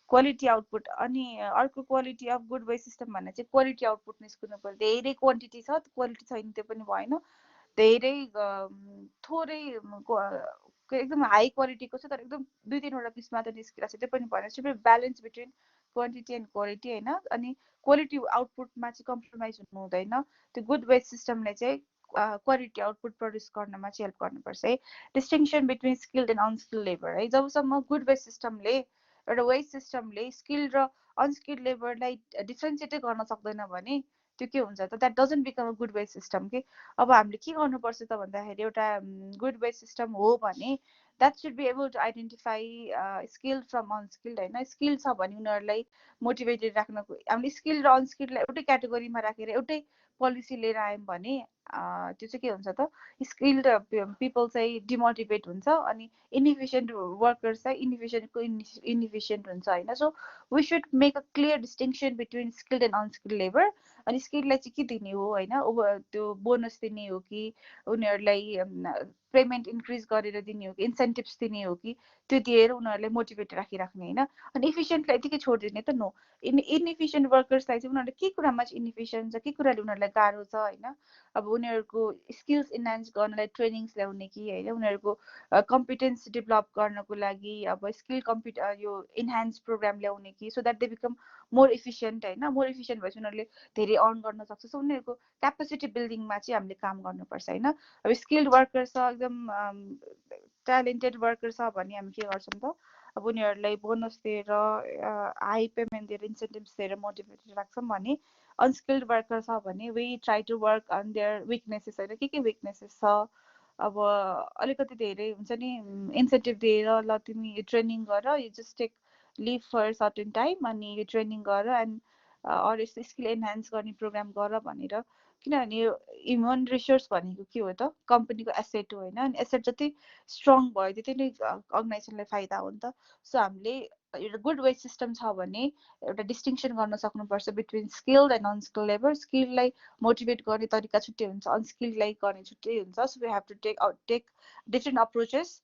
क्वालिटी आउटपुट, अनि अर्को quality of good wage system भन्ने चाहिँ क्वालिटी आउटपुट निस्किनु पर्यो। धेरै क्वान्टिटी छ क्वालिटी छैन त्यो पनि भएन, धेरै थोरै एकदम हाई क्वालिटीको छ तर एकदम 2-3वटा पिस मात्र निस्किरहेको छ त्यो पनि भएन। Should be balance between quantity and quality होइन, अनि क्वालिटी आउटपुटमा चाहिँ कम्प्रोमाइज हुनु हुँदैन। त्यो गुड वेज सिस्टमले चाहिँ क्वालिटी आउटपुट प्रड्युस गर्नमा चाहिँ हेल्प गर्नुपर्छ है distinction between skilled and unskilled labour है जबसम्म गुड वेज सिस्टमले एउटा वेज सिस्टमले स्किल्ड र अनस्किल्ड लेबरलाई डिफ्रेन्सिएटै गर्न सक्दैन भने त्यो के हुन्छ त that doesn't become a good wage system कि अब हामीले के गर्नुपर्छ त भन्दाखेरि एउटा गुड वेज सिस्टम हो भने that should be able to identify skilled from unskilled होइन स्किल्ड छ भने उनीहरूलाई मोटिभेटेड राख्नको हामीले स्किल्ड र अनस्किल्डलाई एउटै क्याटेगोरीमा राखेर एउटै पोलिसी लिएर आयौँ भने त्यो चाहिँ के हुन्छ त स्किल्ड पिपल चाहिँ डिमोटिभेट हुन्छ अनि इनइफिसियन्ट वर्कर्स चाहिँ इनइफिसियन्ट हुन्छ होइन so we should make a clear distinction between skilled and unskilled labour अनि स्किल्डलाई चाहिँ के दिने हो होइन त्यो बोनस दिने हो कि उनीहरूलाई पेमेन्ट इन्क्रिज गरेर दिने हो कि इन्सेन्टिभ्स दिने हो कि त्यो दिएर उनीहरूलाई मोटिभेट राखिराख्ने होइन अनि इफिसियन्टलाई यतिकै छोडिदिने त नो इनइफिसियन्ट वर्कर्सलाई चाहिँ उनीहरूले के कुरामा चाहिँ इनइफिसियन्ट छ के कुराले उनीहरूलाई गाह्रो छ होइन अब उनीहरूको स्किल्स इन्हान्स गर्नलाई ट्रेनिङ्स ल्याउने कि होइन उनीहरूको कम्पिटेन्स डेभलप गर्नको लागि अब स्किल यो इन्हान्स प्रोग्राम ल्याउने कि so that they become more efficient होइन मोर इफिसियन्ट भएपछि उनीहरूले धेरै अर्न गर्न सक्छ सो उनीहरूको क्यापेसिटी बिल्डिङमा चाहिँ हामीले काम गर्नुपर्छ होइन अब स्किल्ड वर्कर छ एकदम ट्यालेन्टेड वर्कर छ भने हामी के गर्छौँ त अब उनीहरूलाई बोनस दिएर हाई पेमेन्ट दिएर इन्सेन्टिभ्स दिएर मोटिभेटेड राख्छौँ भने अनस्किल्ड वर्कर छ भने we try to work on their weaknesses होइन के विकनेसेस छ अब अलिकति धेरै हुन्छ नि इन्सेन्टिभ दिएर ल तिमी यो ट्रेनिङ गर you just take leave for certain time अनि यो ट्रेनिङ गर एन्ड अरू यस्तो स्किल एनहान्स गर्ने प्रोग्राम गर भनेर किनभने यो ह्युमन रिसोर्स भनेको के हो त कम्पनीको एसेट हो होइन अनि एसेट जति स्ट्रङ भयो त्यति नै अर्गनाइजेसनलाई फाइदा हो नि त सो हामीले एउटा गुड वेज सिस्टम छ भने एउटा डिस्टिङसन गर्न सक्नुपर्छ between skilled and unskilled labour स्किललाई मोटिभेट गर्ने तरिका छुट्टै हुन्छ अनस्किल्डलाई गर्ने छुट्टै हुन्छ so we have to take different approaches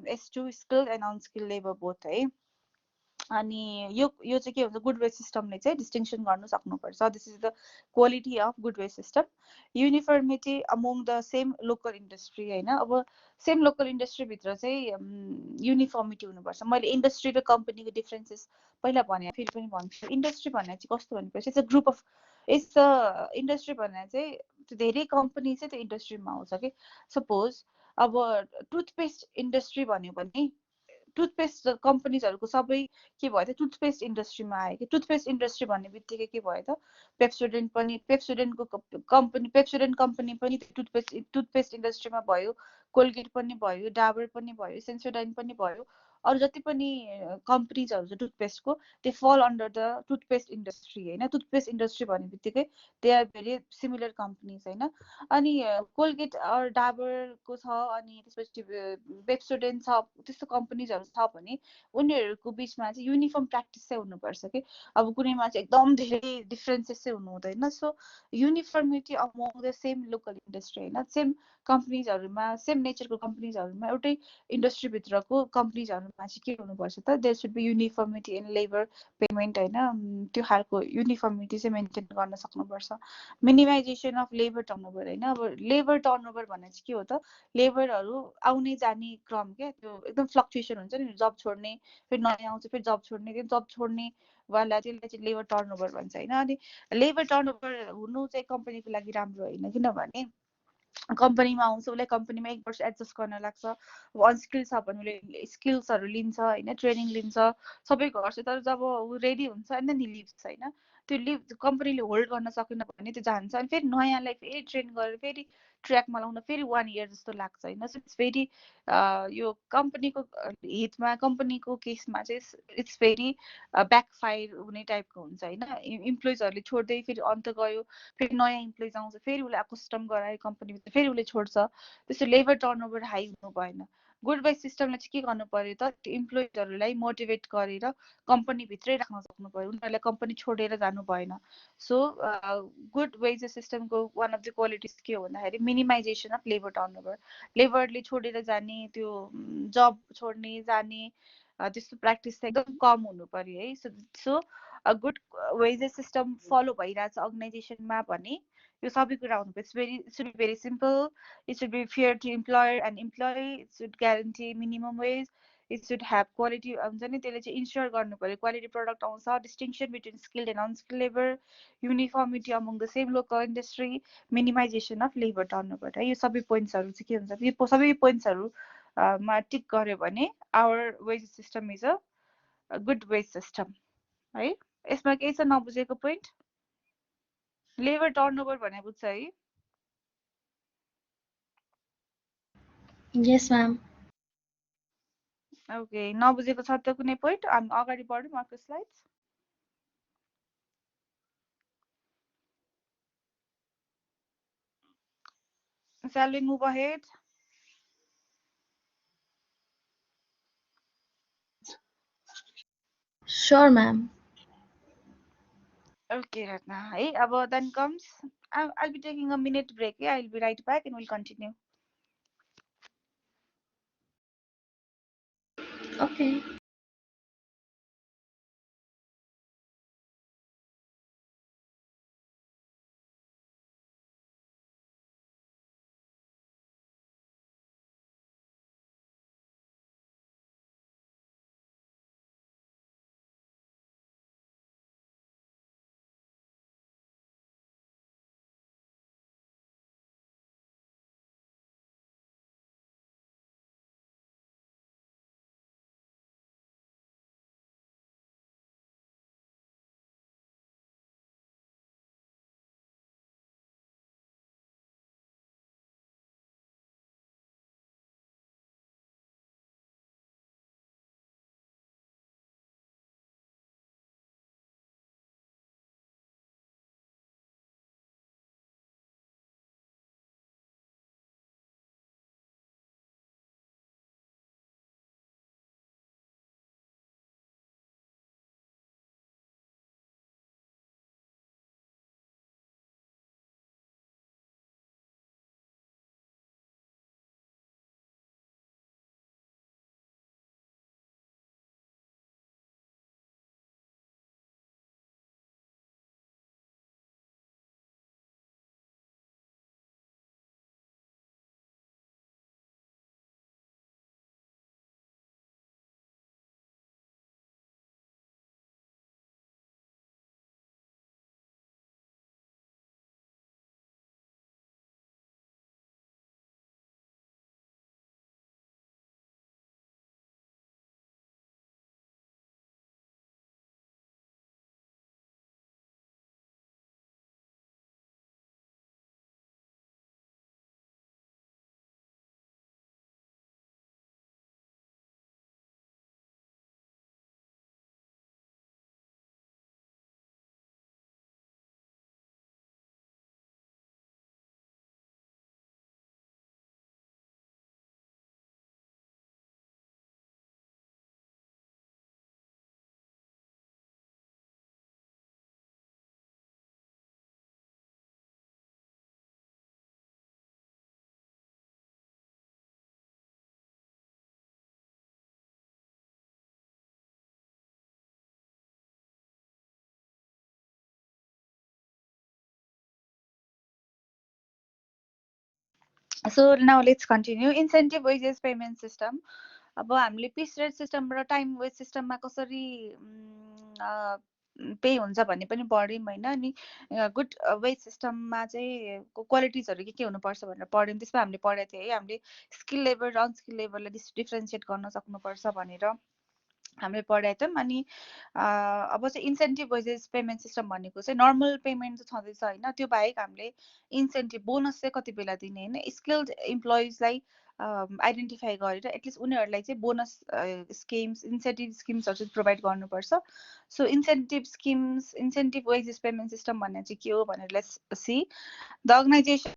as to skilled and unskilled labour both है अनि यो चाहिँ के हुन्छ गुड वेज सिस्टमले चाहिँ डिस्टिङसन गर्नु सक्नुपर्छ this is the quality of good wage system uniformity among the same local industry होइन अब सेम लोकल इन्डस्ट्रीभित्र चाहिँ युनिफर्मिटी हुनुपर्छ मैले इन्डस्ट्री र कम्पनीको डिफ्रेन्सेस पहिला भने फेरि पनि भन्छु इन्डस्ट्री भन्ने चाहिँ कस्तो भनेपछि it's a group of its industry भन्ने चाहिँ धेरै कम्पनी चाहिँ त्यो इन्डस्ट्रीमा आउँछ कि सपोज अब टुथपेस्ट इन्डस्ट्री भन्यो भने टुथपेस्ट कम्पनीजहरूको सबै के भयो त टुथपेस्ट इन्डस्ट्रीमा आयो कि टुथपेस्ट इन्डस्ट्री भन्ने बित्तिकै के भयो त पेप्सोडेन्ट पनि पेप्सोडेन्टको कम्पनी पनि टुथपेस्ट इन्डस्ट्रीमा भयो कोलगेट पनि भयो डाबर पनि भयो सेन्सोडाइन पनि भयो अरू जति पनि कम्पनीजहरू छ टुथपेस्टको they fall under the toothpaste industry होइन टुथपेस्ट इन्डस्ट्री भन्ने बित्तिकै they are very similar companies होइन अनि कोलगेट डाबरको छ अनि त्यसपछि पेप्सोडेन्ट छ त्यस्तो कम्पनीजहरू छ भने उनीहरूको बिचमा चाहिँ युनिफर्म प्र्याक्टिस चाहिँ हुनुपर्छ कि अब कुनैमा चाहिँ एकदम धेरै डिफ्रेन्सेस चाहिँ हुनु हुँदैन so uniformity among the same local industry होइन सेम कम्पनीजहरूमा सेम नेचरको कम्पनीजहरूमा एउटै इन्डस्ट्रीभित्रको कम्पनीजहरूमा चाहिँ के हुनुपर्छ त there should be uniformity in labour payment होइन त्यो खालको युनिफर्मिटी चाहिँ मेन्टेन गर्न सक्नुपर्छ मिनिमाइजेसन अफ लेबर टर्नओभर होइन अब लेबर टर्नओभर भन्ने चाहिँ के हो त लेबरहरू आउने जाने क्रम क्या त्यो एकदम फ्लक्चुएसन हुन्छ नि जब छोड्ने फेरि नयाँ आउँछ फेरि जब छोड्ने फेरि जब छोड्ने वाला त्यसलाई चाहिँ लेबर टर्नओभर भन्छ होइन अनि लेबर टर्नओभर हुनु चाहिँ कम्पनीको लागि राम्रो होइन किनभने कम्पनीमा आउँछ उसलाई कम्पनीमा 1 वर्ष एडजस्ट गर्न लाग्छ अब अनस्किल छ भने उसले स्किल्सहरू लिन्छ होइन ट्रेनिङ लिन्छ सबै गर्छ तर जब ऊ रेडी हुन्छ अनि नि लिभ्स होइन त्यो लिभ कम्पनीले होल्ड गर्न सकेन भने त्यो जान्छ अनि फेरि नयाँलाई फेरि ट्रेन गरेर फेरि ट्र्याकमा लाउन फेरि 1 इयर जस्तो लाग्छ होइन सो इट्स भेरी यो कम्पनीको हितमा कम्पनीको केसमा चाहिँ इट्स भेरी ब्याकफायर हुने टाइपको हुन्छ होइन इम्प्लोइजहरूले छोड्दै फेरि अन्त गयो फेरि नयाँ इम्प्लोइज आउँछ फेरि उसलाई अकस्टम गरायो कम्पनीभित्र फेरि उसले छोड्छ त्यस्तो लेबर टर्नओभर हाई हुनु भएन गुड वेज सिस्टमले चाहिँ के गर्नु पर्यो त त्यो इम्प्लोइजहरूलाई मोटिभेट गरेर कम्पनीभित्रै राख्न सक्नु पर्यो उनीहरूलाई कम्पनी छोडेर जानु भएन सो गुड वेज सिस्टमको वान अफ द क्वालिटिज के हो भन्दाखेरि मिनिमाइजेसन अफ लेबर टर्नओभर लेबरले छोडेर जाने त्यो जब छोड्ने जाने त्यस्तो प्र्याक्टिस चाहिँ एकदम कम हुनु पर्यो है so good wages system follow भइरहेछ अर्गनाइजेसनमा भने यो सबै कुरा हुनु it's should be very simple it should be fair to employer and employee it should guarantee minimum wage it should have quality हुन्छ नि, त्यसले चाहिँ इन्स्योर गर्नु पऱ्यो क्वालिटी प्रडक्ट आउँछ, distinction between skilled and unskilled labour, uniformity among the same local industry, minimization of labour turnover है। यो सबै पोइन्ट्सहरू चाहिँ के हुन्छ, यो सबै पोइन्ट्सहरू मा टिक गर्यो भने hour wage system is a good wage system है। यसमा केही छ नबुझेको पोइन्ट? लेबर टर्नओभर भने बुझ्छ है? Yes, ma'am. ओके, नबुझेको छ त कुनै पोइन्ट? हामी अगाडि बढौँ अर्को slides. Shall we move ahead? Sure, ma'am. Okay, Ratna. Hey, about then comes. I'll be taking a minute break. Yeah, I'll be right back and we'll continue. Okay. So now let's continue. Incentive wages payment system. अब हामीले piece rate सिस्टमबाट time wage सिस्टममा कसरी pay हुन्छ भन्ने पनि पढ्यौँ होइन। अनि good wage सिस्टममा चाहिँ क्वालिटिजहरू के हुनुपर्छ भनेर पढ्यौँ। त्यसमा हामीले पढेको थियो है, हामीले स्किल लेबर र अनस्किल लेबरलाई डिफ्रेन्सिएट गर्न सक्नुपर्छ भनेर हामीले पढाएको थियौँ। अनि अब चाहिँ इन्सेन्टिभ वेजेस पेमेन्ट सिस्टम भनेको चाहिँ नर्मल पेमेन्ट चाहिँ छँदैछ होइन, त्यो बाहेक हामीले इन्सेन्टिभ बोनस चाहिँ कति बेला दिने होइन, स्किल्ड इम्प्लोइजलाई आइडेन्टिफाई गरेर एटलिस्ट उनीहरूलाई चाहिँ बोनस स्किम्स इन्सेन्टिभ स्किम्सहरू चाहिँ प्रोभाइड गर्नुपर्छ। So incentive wages payment system भन्ने चाहिँ के हो भनेर लेट्स सी। द अर्गनाइजेसन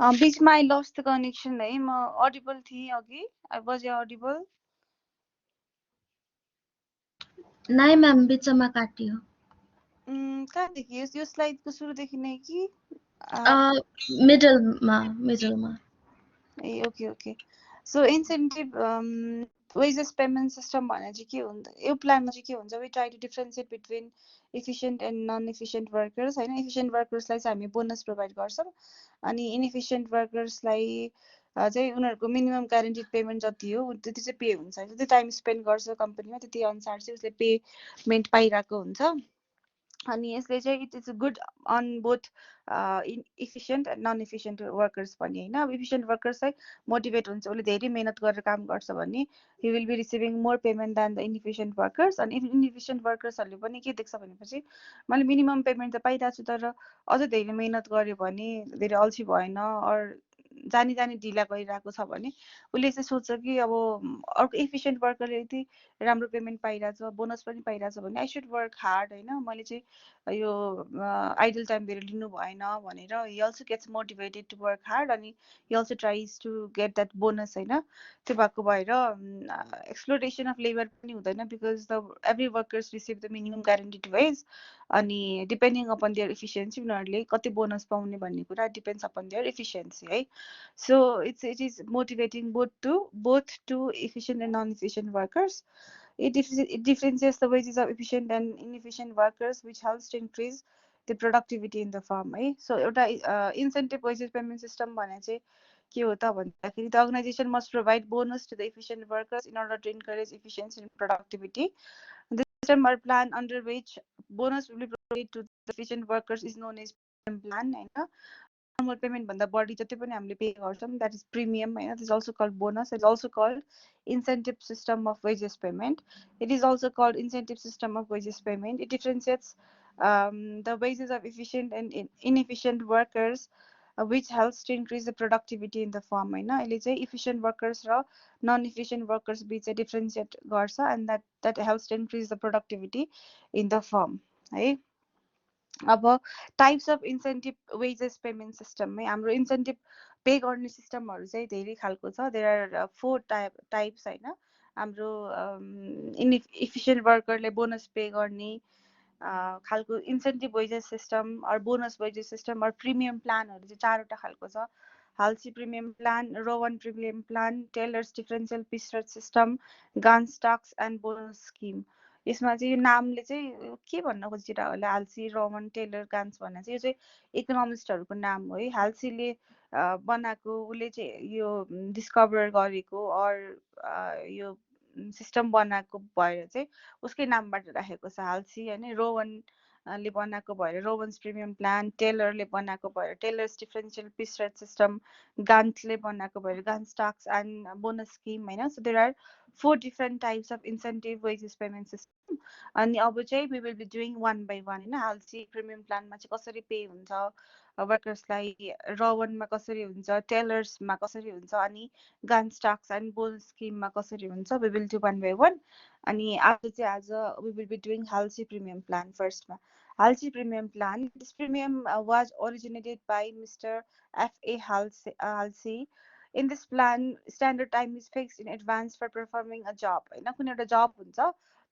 बिचमा आई लस्ट द कनेक्सन है, म अडिबल थिएँ अघि, आई वाज अडिबल? नाइ म्याम, बिचमा काटियो। कहाँदेखि? यो स्लाइडको सुरुदेखि नै कि? मिडलमा। ए okay okay. So incentive wages payment system भनेर चाहिँ के हुन्छ, यो प्लानमा चाहिँ के हुन्छ, we try to differentiate between efficient and non efficient workers होइन। इफिसियन्ट वर्कर्सलाई चाहिँ हामी बोनस प्रोभाइड गर्छौँ, अनि इनइफिसियन्ट वर्कर्सलाई चाहिँ उनीहरूको मिनिमम ग्यारेन्टिड पेमेन्ट जति हो त्यति चाहिँ पे हुन्छ, जति टाइम स्पेन्ड गर्छ कम्पनीमा त्यति अनुसार चाहिँ उसले पेमेन्ट पाइरहेको हुन्छ। अनि यसले चाहिँ it is good on both efficient and non efficient workers पनि होइन। अब इफिसियन्ट वर्कर्स चाहिँ मोटिभेट हुन्छ, उसले धेरै मेहनत गरेर काम गर्छ भने he will be receiving more payment than the inefficient workers. अनि इनइफिसियन्ट वर्कर्सहरूले पनि के देख्छ भनेपछि मैले मिनिमम पेमेन्ट त पाइरहेको छु, तर अझ धेरै मेहनत गर्यो भने, धेरै अल्छी भएन अर जानी जानी ढिला गरिरहेको छ भने उसले चाहिँ सोध्छ कि अब अर्को इफिसियन्ट वर्करले यति राम्रो पेमेन्ट पाइरहेछ, बोनस पनि पाइरहेछ भने आई सुड वर्क हार्ड होइन, मैले चाहिँ यो आइडल टाइम धेरै लिनु भएन भनेर he also gets motivated to work hard, अनि he also tries to get that bonus होइन। त्यो भएको भएर एक्सप्लोटेसन अफ लेबर पनि हुँदैन, because the every workers receive the minimum guaranteed wage, अनि डिपेन्डिङ अपन देयर इफिसियन्सी उनीहरूले कति बोनस पाउने भन्ने कुरा डिपेन्ड्स अपन देयर इफिसियन्सी है। So it is motivating both to efficient and non efficient workers. It differentiates the wages of efficient and inefficient workers, which helps to increase the productivity in the firm है। So एउटा incentive wages payment system भने चाहिँ के हो त भन्दाखेरि, the organization must provide bonus to the efficient workers in order to encourage efficiency and productivity. The system or plan under which bonus will be provided to the efficient workers is known as plan होइन। Normal payment भन्दा बढी जति पनि हामीले pay गर्छौँ that is premium होइन, it is also called bonus, it is also called incentive system of wages payment, it is also called incentive system of wages payment. It differentiates the wages of efficient and inefficient workers which helps to increase the productivity in the firm होइन। यसले चाहिँ efficient workers र non efficient workers बिच चाहिँ differentiate गर्छ, and that helps to increase the productivity in the firm है। अब types of incentive wages payment सिस्टममै हाम्रो इन्सेन्टिभ पे गर्ने सिस्टमहरू चाहिँ धेरै खालको छ। देयर आर 4 टाइप्स होइन। हाम्रो इफिसियन्ट वर्करले बोनस पे गर्ने खालको incentive wages system or bonus wages system or premium प्लानहरू चाहिँ 4वटा खालको छ। Halsey premium plan, Rowan premium plan, Taylor's differential piece rate system, गान स्टक्स एन्ड बोनस स्किम। यसमा चाहिँ यो नामले चाहिँ के भन्न खोजिरहेको होला, हाल्सी, रोमन, टेलर, गान्स भन्ने चाहिँ यो चाहिँ इकोनोमिस्टहरूको नाम हो है। हाल्सीले बनाएको, उसले चाहिँ यो डिस्कभर गरेको अर यो सिस्टम बनाएको भएर चाहिँ उसकै नामबाट राखेको छ हाल्सी होइन। रोवनले बनाएको भएर रोवन्स प्रिमियम प्लान, टेलरले बनाएको भएर Taylor's differential piece rate system, गान्सले बनाएको भएर गान्स स्टक्स एन्ड बोनस स्किम होइन। So there are 4 different types of incentive wages payment system. अनि अब चाहिँ we will be doing one by one होइन। हाल्सी प्रिमियम प्लानमा चाहिँ कसरी पे हुन्छ वर्कर्सलाई, रोवनमा कसरी हुन्छ, टेलर्समा कसरी हुन्छ, अनि गान स्टक्स एन्ड बोनस स्किममा कसरी हुन्छ, we will do one by one. अनि आज we will be doing Halsey premium plan फर्स्टमा। Halsey Premium Plan. This premium was originated by Mr. F.A. Halsey. In this plan, standard time is fixed in advance for performing a job होइन। कुनै एउटा जब हुन्छ,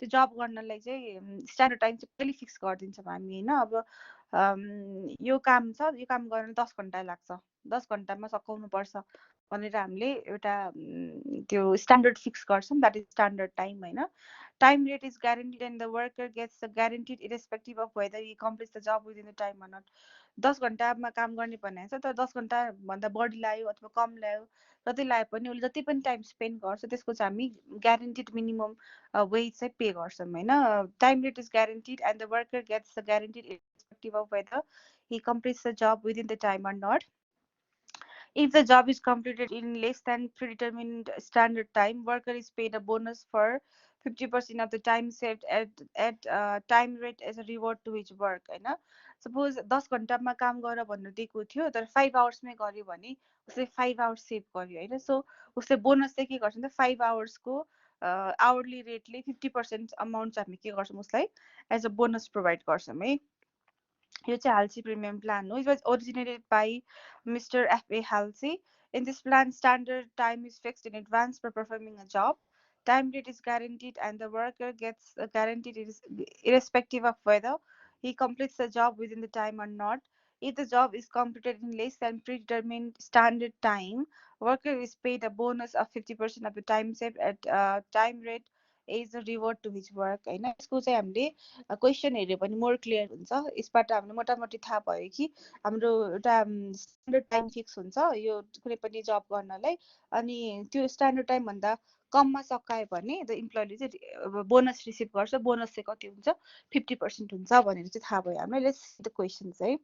त्यो जब गर्नलाई चाहिँ standard time चाहिँ कहिले फिक्स गरिदिन्छौँ हामी होइन। अब यो काम छ, यो काम गर्न 10 घन्टा लाग्छ, 10 घन्टामा सकाउनुपर्छ भनेर हामीले एउटा त्यो स्ट्यान्डर्ड फिक्स गर्छौँ, द्याट इज स्ट्यान्डर्ड टाइम होइन। Time rate is guaranteed and the worker gets the guaranteed irrespective of whether he completes the job within the time or not. 10 घन्टामा काम गर्ने भनेको छ, तर 10 घन्टाभन्दा बढी लाग्यो अथवा कम लाग्यो, जति लाग्यो पनि उसले जति पनि टाइम स्पेन्ड गर्छ त्यसको चाहिँ हामी ग्यारेन्टिड मिनिमम वेज चाहिँ पे गर्छौँ होइन। Time rate is guaranteed and the worker gets the guaranteed irrespective of whether he completes the job within the time or not. If the job is completed in less than predetermined standard time, worker is paid a bonus for 50% of the time saved at time rate as a reward to his work होइन। Suppose 10 घन्टामा काम गर भन्नु दिएको थियो, तर 5 आवर्समै गर्यो भने उसले 5 आवर्स सेभ गर्यो होइन। सो उसले बोनस चाहिँ के गर्छ त 5 आवर्सको आवरली रेटले 50% अमाउन्ट चाहिँ हामी के गर्छौँ उसलाई एज अ बोनस प्रोभाइड गर्छौँ है। यो चाहिँ हाल्सी प्रिमियम प्लान हो. It was originated by Mr. F.A. Halsey. In this plan, standard time is fixed in advance for performing a job. Time rate is guaranteed, and the worker gets guaranteed irrespective of whether he completes the job within the time or not. If the job is completed in less than predetermined standard time, worker is paid a bonus of 50% of the time saved at time rate is a reward to his work. होइन, यसको चाहिँ हामीले question हेऱ्यो भने more clear हुन्छ. यसबाट हामीले मोटामोटी थाहा भयो कि हाम्रो एउटा स्ट्यान्डर्ड टाइम फिक्स हुन्छ यो कुनै पनि जब गर्नलाई. अनि त्यो स्ट्यान्डर्ड टाइम भन्दा कममा सकायो भने द इम्प्लोइले चाहिँ बोनस रिसिभ गर्छ. बोनस चाहिँ कति हुन्छ, 50% हुन्छ भनेर चाहिँ थाहा भयो हामीलाई. लेट्स सी द क्वेसन चाहिँ.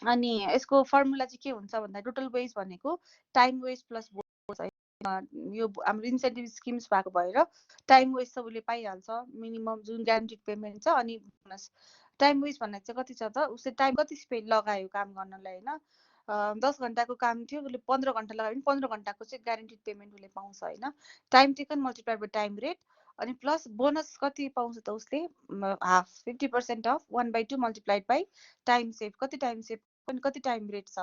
अनि यसको फर्मुला चाहिँ के हुन्छ भन्दा टोटल वेज भनेको टाइम वेज प्लस बोनस. यो हाम्रो इन्सेन्टिभ स्किम्स भएको भएर टाइम वेज त उसले पाइहाल्छ, मिनिमम जुन ग्यारेन्टिड पेमेन्ट छ. अनि बोनस टाइम वेज भन्ने चाहिँ कति छ त, उसले टाइम कति स्पेन्ड लगायो काम गर्नलाई. होइन, 10 घन्टाको काम थियो, उसले 15 घन्टा लगायो भने 15 घन्टाको चाहिँ ग्यारेन्टिड पेमेन्ट उसले पाउँछ. होइन, time taken multiplied by time rate. अनि प्लस बोनस कति पाउँछ त उसले, half 50% of 1/2 multiplied by time save. कति टाइम सेभ अनि कति टाइम रेट छ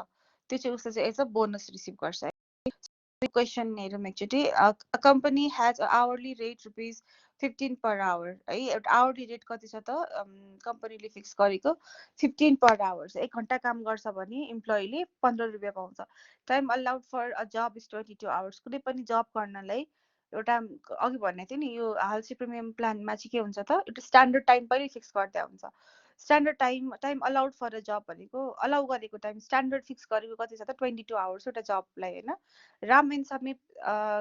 त्यो चाहिँ उसले चाहिँ एज अ बोनस रिसिभ गर्छ. क्वेसन हेरौँ एकचोटि. A company has a hourly rate ₹15 per hour. है, एउटा आवरली रेट कति छ त कम्पनीले फिक्स गरेको 15 per hour. 1 घन्टा काम गर्छ भने इम्प्लोइले 15 रुपियाँ पाउँछ. Time allowed for a job is 22 hours. कुनै पनि जब गर्नलाई एउटा अघि भन्ने थियो नि, यो हाल्सी प्रिमियम प्लानमा चाहिँ के हुन्छ त, एउटा स्ट्यान्डर्ड टाइम पनि फिक्स गर्दै हुन्छ. Standard time allowed for a job भनेको अलाउ गरेको टाइम स्ट्यान्डर्ड फिक्स गरेको कति छ त 22 hours एउटा जबलाई. होइन, Ram and Samip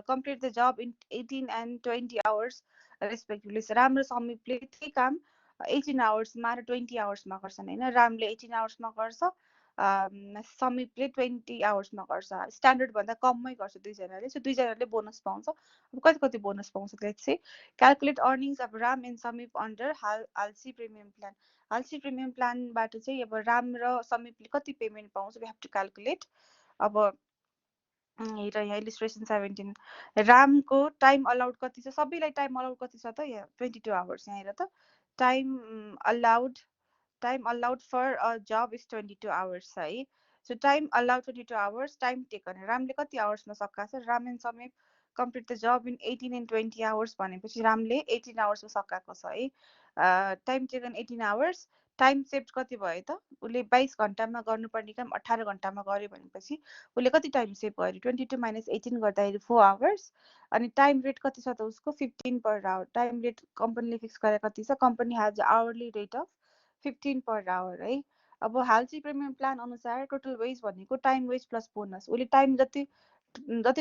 complete the job in 18 and 20 hours respectively. Ram र समीपले त्यही काम 18 hours-मा र 20 hours-मा गर्छन्. होइन, रामले 18 hours-मा गर्छ, समीपले 20 hours-मा गर्छ. स्ट्यान्डर्ड भन्दा कममै गर्छ दुईजनाले. सो दुईजनाले बोनस पाउँछ. अब कति कति बोनस पाउँछ let's say. Calculate earnings of Ram and Samip under Halsey premium plan. Halsey premium प्लानबाट चाहिँ अब राम र समीपले कति पेमेन्ट पाउँछ वी हेभ टु क्यालकुलेट. अब हेर यहाँ इलिस्ट्रेसन 17. रामको टाइम अलाउड कति छ, सबैलाई टाइम अलाउड कति छ त, यहाँ 22 hours. यहाँ हेर त, time allowed for a job is 22 hours. है, so time allowed 22 hours. Time taken रामले कति आवर्समा सकाएको छ, Ram and Samip complete the job in 18 and 20 hours भनेपछि रामले 18 hours-मा सकाएको छ. है, time taken 18 hours. Time save कति भयो त, उसले 22 घन्टामा गर्नुपर्ने काम 18 घन्टामा गर्यो भनेपछि उसले कति टाइम सेभ गर्यो, 22 - 18 गर्दाखेरि 4 hours. अनि टाइम रेट कति छ त उसको 15 per hour. टाइम रेट कम्पनीले फिक्स गरेको कति छ, company has hourly rate of 15 per hour. है, अब हाल्सी प्रिमियम प्लान अनुसार टोटल वेज भनेको टाइम वेज प्लस बोनस. उसले टाइम जति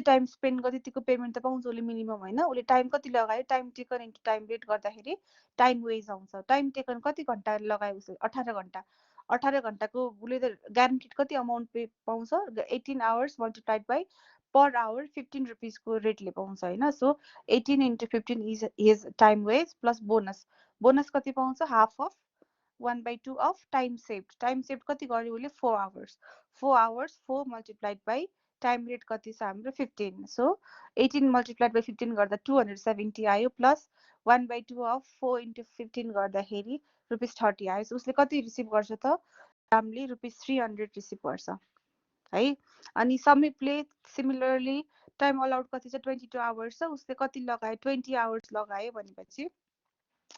टाइम स्पेन्ड गर्यो त्यतिको पेमेन्ट त पाउँछ उसले मिनिमम. होइन, उसले टाइम कति लगायो, time taken into time rate गर्दाखेरि टाइम वेज आउँछ. टाइम टेकन कति घन्टा लगायो उसले, 18 घन्टा. 18 घन्टाको उसले त ग्यारेन्टिड कति अमाउन्ट पाउँछ, 18 hours multiplied by per hour 15 रुपिसको रेटले पाउँछ. होइन, so 18 into 15 is his time wage plus bonus. Bonus कति पाउँछ, half of 1/2 of time save. Time save कति गर्यो उसले, 4 hours. 4 hours 4 multiplied by time rate कति छ हाम्रो 15. सो 18 मल्टिप्लाइड बाई 15 गर्दा 270 आयो, प्लस 1/2 अफ 4 into 15 गर्दाखेरि ₹30 आयो. सो उसले कति रिसिभ गर्छ त, रामले ₹300 रिसिभ गर्छ. है, अनि समीपले सिमिलरली टाइम अलाउड कति छ 22 hours छ, उसले कति लगायो 20 hours लगायो भनेपछि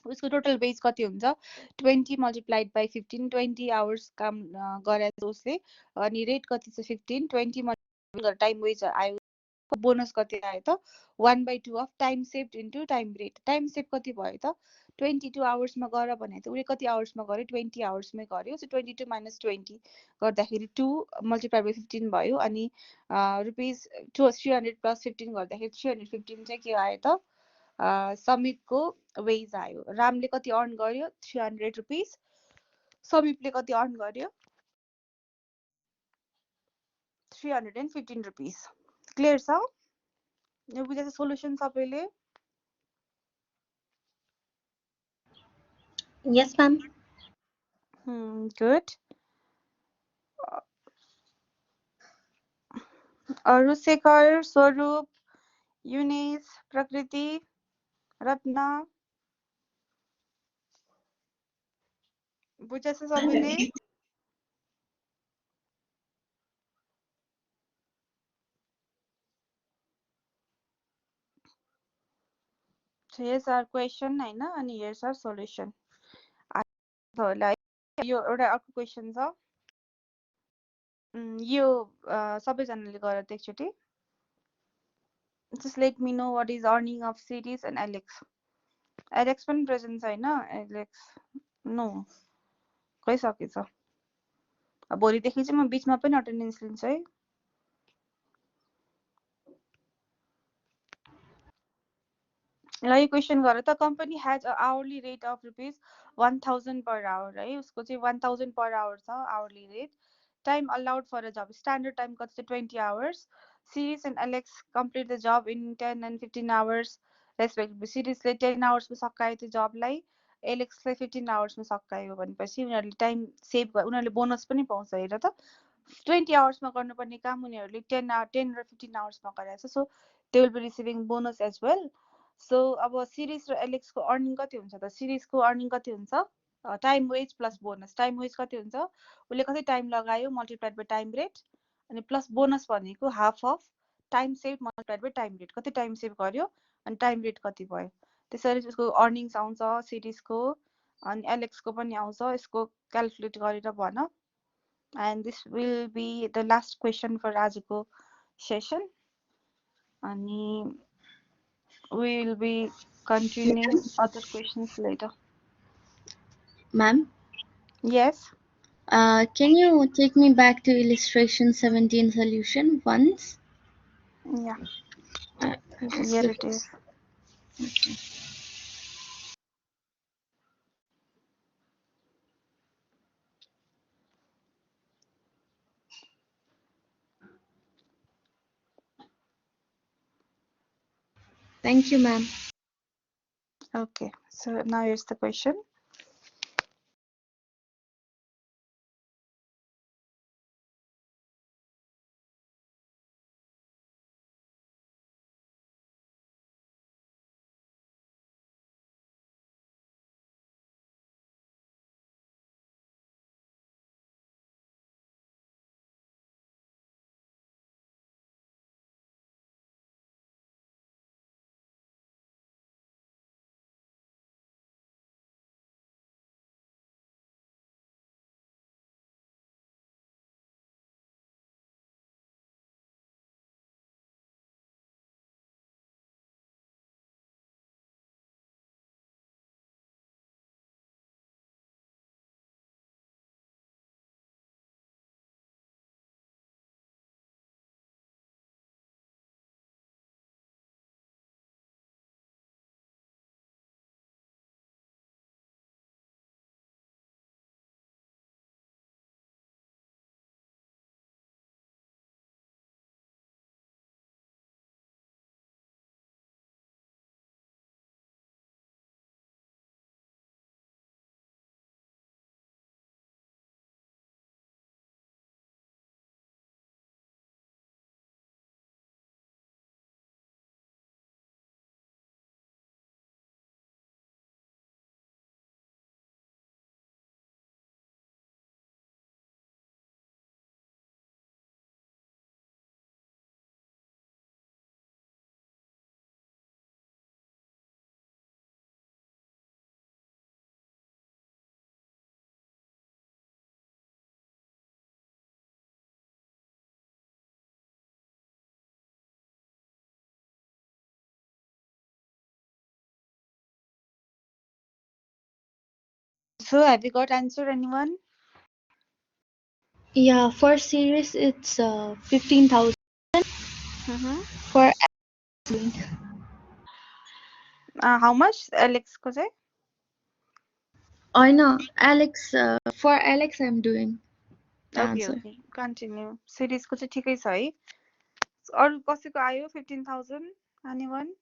उसको टोटल वेज कति हुन्छ, 20 मल्टिप्लाइड बाई 15. 20 hours काम गरेछ उसले, अनि रेट कति छ 15. 20 मल्टिप्लाइड टाइम वेज आयो. बोनस कति आयो त, 1/2 of time save into time rate. Time save कति भयो त, 22 hours-मा गर भने त उसले कति आवर्समा गर्यो, 20 hours-मै गर्यो. सो 22 - 20 गर्दाखेरि 2 मल्टिप्लाइड बाई 15 भयो. अनि ₹300 प्लस 15 गर्दाखेरि 315 चाहिँ के आयो त, समीपको वेज आयो. रामले कति अर्न गर्यो, 300 रुपिस. समीपले कति अर्न गर्यो, 315 रुपिस. क्लियर छ, यो बुझेको सोल्युसन सबैले. Yes, ma'am. गुड. अरु शेखर, स्वरूप, युनेश, प्रकृति, रत्न, बुझेछ सबैले? So here's our question हैन अनि here's our solution. होला है यो एउटा अर्को क्वेशन छ यो सबैजनाले गरेर एकचोटि just let me know what is earning of Series and Alex. Alex पनि प्रेजेन्ट छैन Alex नो गइसकेछ भोलिदेखि चाहिँ म बिचमा पनि अटेन्डेन्स लिन्छु है ल यो क्वेशन गर त company has a hourly rate of ₹1000 per hour है उसको चाहिँ 1000 per hour छ hourly rate time allowed for a job standard time कति चाहिँ 20 hours Series and Alex complete the job in 10 and 15 hours respectively Seriesले 10 hours मा सकायो त्यो जबलाई Alexलाई 15 hours मा सकायो भनेपछि उनीहरुले टाइम सेभ उनीहरुले बोनस पनि पाउँछ हेर त 20 hours मा गर्नुपर्ने काम उनीहरुले 10 र 15 hours मा गरेछ so they will be receiving bonus as well so अब सिरिज र एलेक्सको अर्निङ कति हुन्छ त सिरिजको अर्निङ कति हुन्छ time wage plus bonus time wage कति हुन्छ उसले कति टाइम लगायो मल्टिप्लाइड बाइ टाइम रेट अनि प्लस बोनस भनेको half of time save multiplied by time rate कति टाइम सेभ गर्यो अनि टाइम रेट कति भयो त्यसरी उसको अर्निङ्स आउँछ सिरिजको अनि एलेक्सको पनि आउँछ यसको क्याल्कुलेट गरेर भन and this will be the last question for आजको सेसन अनि we will be continuing other questions later. Ma'am? Yes? Can you take me back to illustration 17 solution once? Yeah. Just Here look it is. Okay. Thank you, ma'am. Okay, so now here's the question. So have you got answer anyone? Yeah, for series it's 15,000. For How much Alex ko चाहिँ? I know Alex. For Alex, I'm doing the Okay, answer. okay. Continue. Series को चाहिँ ठिकै छ है. अरु कसैको आयो 15,000? Anyone?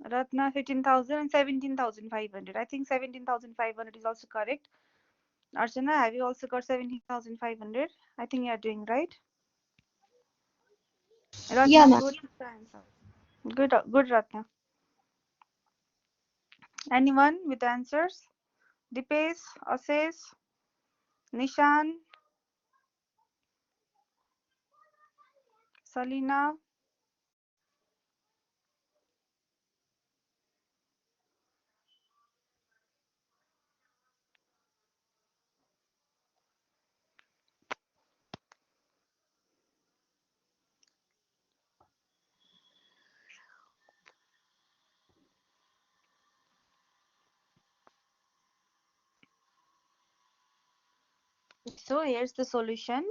Ratna 15,000 and 17,500. I think 17,500 is also correct. Archana, have you also got 17,500? I think you are doing right. Ratna, Yeah, ma'am. good answer. Good, Ratna. Anyone with answers? Dipesh, Ashish, Nishan, Salina. So here's the solution.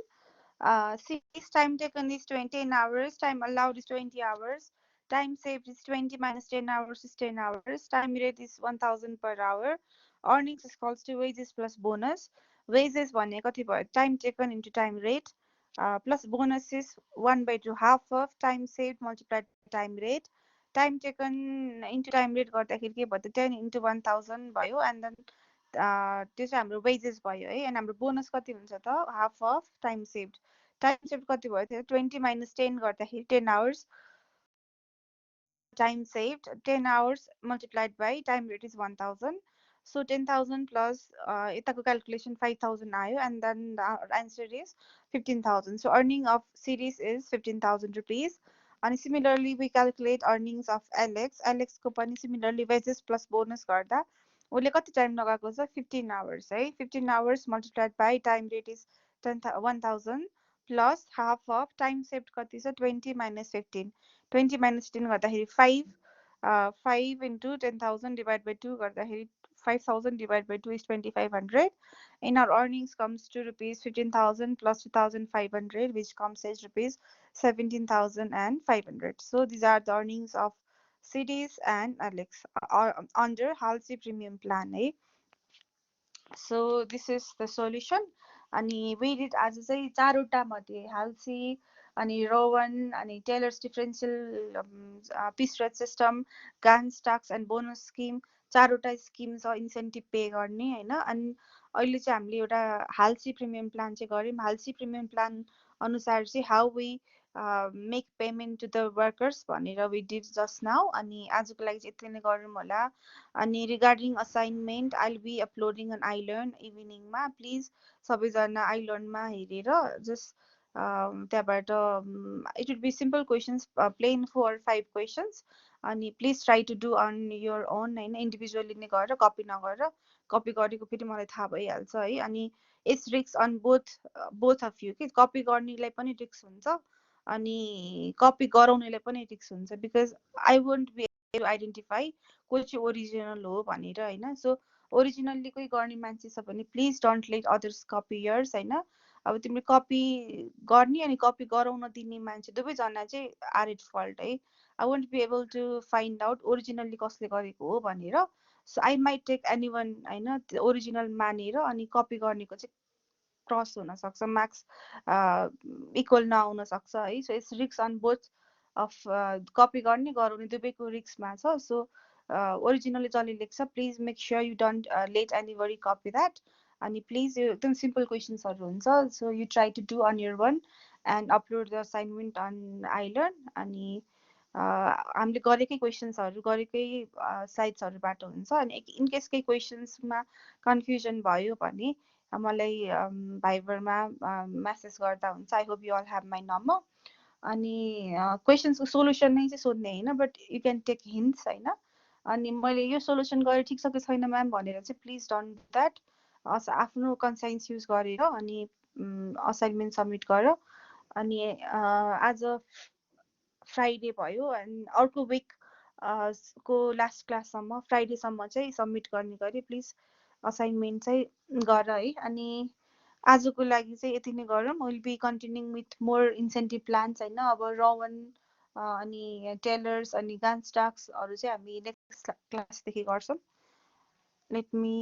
Series time taken is 20 hours, time allowed is 20 hours, time saved is 20 minus 10 hours is 10 hours, time rate is 1000 per hour, earnings is equals to wages plus bonus. Wages भने कति भयो time taken into time rate plus bonus is 1 by 2 half of time saved multiplied by time rate. Time taken into time rate गर्दाखेरि के भयो 10 into 1000 भयो and then त्यो चाहिँ हाम्रो wages भयो है and हाम्रो bonus कति हुन्छ त half of time saved. Time saved कति भयो त्यो 20 minus 10 गर्दाखेरि 10 hours. Time saved 10 hours multiplied by time rate is 1000. So 10,000 plus यताको calculation 5,000 आयो and then the answer is 15,000. So earning of series is 15,000 rupees. And similarly we calculate earnings of Alex. Alex को पनि similarly wages plus bonus गर्दा उसले कति time लगाएको छ 15 hours है 15 hours multiplied by time rate is 1000 plus half of time saved कति छ 20 minus 15 20 minus 10 गर्दाखेरि 5 5 into 10,000 divided by 2 गर्दाखेरि 5,000 divided by 2 is 2,500. In our earnings comes to rupees 15,000 plus 2,500 which comes as rupees 17,500. So these are the earnings of Cities and Alex are under Halsey premium plan. So this is the solution. अनि we did आज चाहिँ चारवटा मध्ये Halsey अनि Rowan अनि Taylor's differential piece rate system गान स्टक्स and bonus scheme चारवटा scheme छ इन्सेन्टिभ पे गर्ने हैन अनि अहिले चाहिँ हामीले एउटा हाल्सी प्रिमियम प्लान चाहिँ गर्यौं हाल्सी प्रिमियम प्लान अनुसार चाहिँ how we make payment to the workers भनेर वी डिड जस्ट नाउ अनि आजको लागि चाहिँ यति नै गरौँ होला अनि regarding assignment I will be uploading on iLearn इभिनिङमा प्लिज सबैजना आइलर्नमा हेरेर जस्ट त्यहाँबाट it would be simple questions plain 4 or 5 questions अनि please try to do on your own हैन इन्डिभिजुअली नै गरेर कपी नगरेर कपी गरेको फेरि मलाई थाहा भइहाल्छ है अनि it's risk on both of you कि कपी गर्नेलाई पनि रिस्क हुन्छ अनि कपी गराउनेलाई पनि रिस्क हुन्छ because I won't be able to identify को चाहिँ ओरिजिनल हो भनेर हैन सो ओरिजिनल्ली कोही गर्ने मान्छे छ भने please don't let others copy yours हैन अब तिमीले कपी गर्ने अनि कपी गराउन दिने मान्छे दुवैजना चाहिँ आर एट फल्ट है I won't be able to find out originally कसले गरेको हो भनेर so I might take anyone हैन ओरिजिनल मानेर अनि कपी गर्नेको चाहिँ क्रस हुन सक्छ मार्क्स इक्वल नआउन सक्छ है so it's risk on both of copy गर्ने गराउने दुवैको रिस्कमा छ सो ओरिजिनली जसले लेख्छ please make sure you don't let anybody copy that अनि प्लिज यो एकदम सिम्पल क्वेसन्सहरू हुन्छ so you try to do on your one and upload the assignment on iLearn अनि हामीले गरेकै क्वेसन्सहरू गरेकै साइट्सहरूबाट हुन्छ अनि इनकेस केही क्वेसन्समा कन्फ्युजन भयो भने मलाई भाइबरमा मेसेज गर्दा हुन्छ I hope you all have my number अनि क्वेसन्सको सोल्युसन नै चाहिँ सोध्ने होइन but you can take hints होइन अनि मैले यो सोल्युसन गरेँ ठिक छ कि छैन म्याम भनेर चाहिँ प्लिज डोन्ट डु द्याट आफ्नो कन्साइन्स युज गरेर अनि असाइनमेन्ट सब्मिट गर अनि आज फ्राइडे भयो एन्ड अर्को विक को लास्ट क्लाससम्म फ्राइडेसम्म चाहिँ सब्मिट गर्ने गरी प्लिज असाइनमेन्ट चाहिँ गर है अनि आजको लागि चाहिँ यति नै गरौँ will be continuing with more incentive plans होइन अब रवन अनि टेलर्स अनि गान स्टक्सहरू चाहिँ हामी नेक्स्ट क्लासदेखि गर्छौँ लेट मी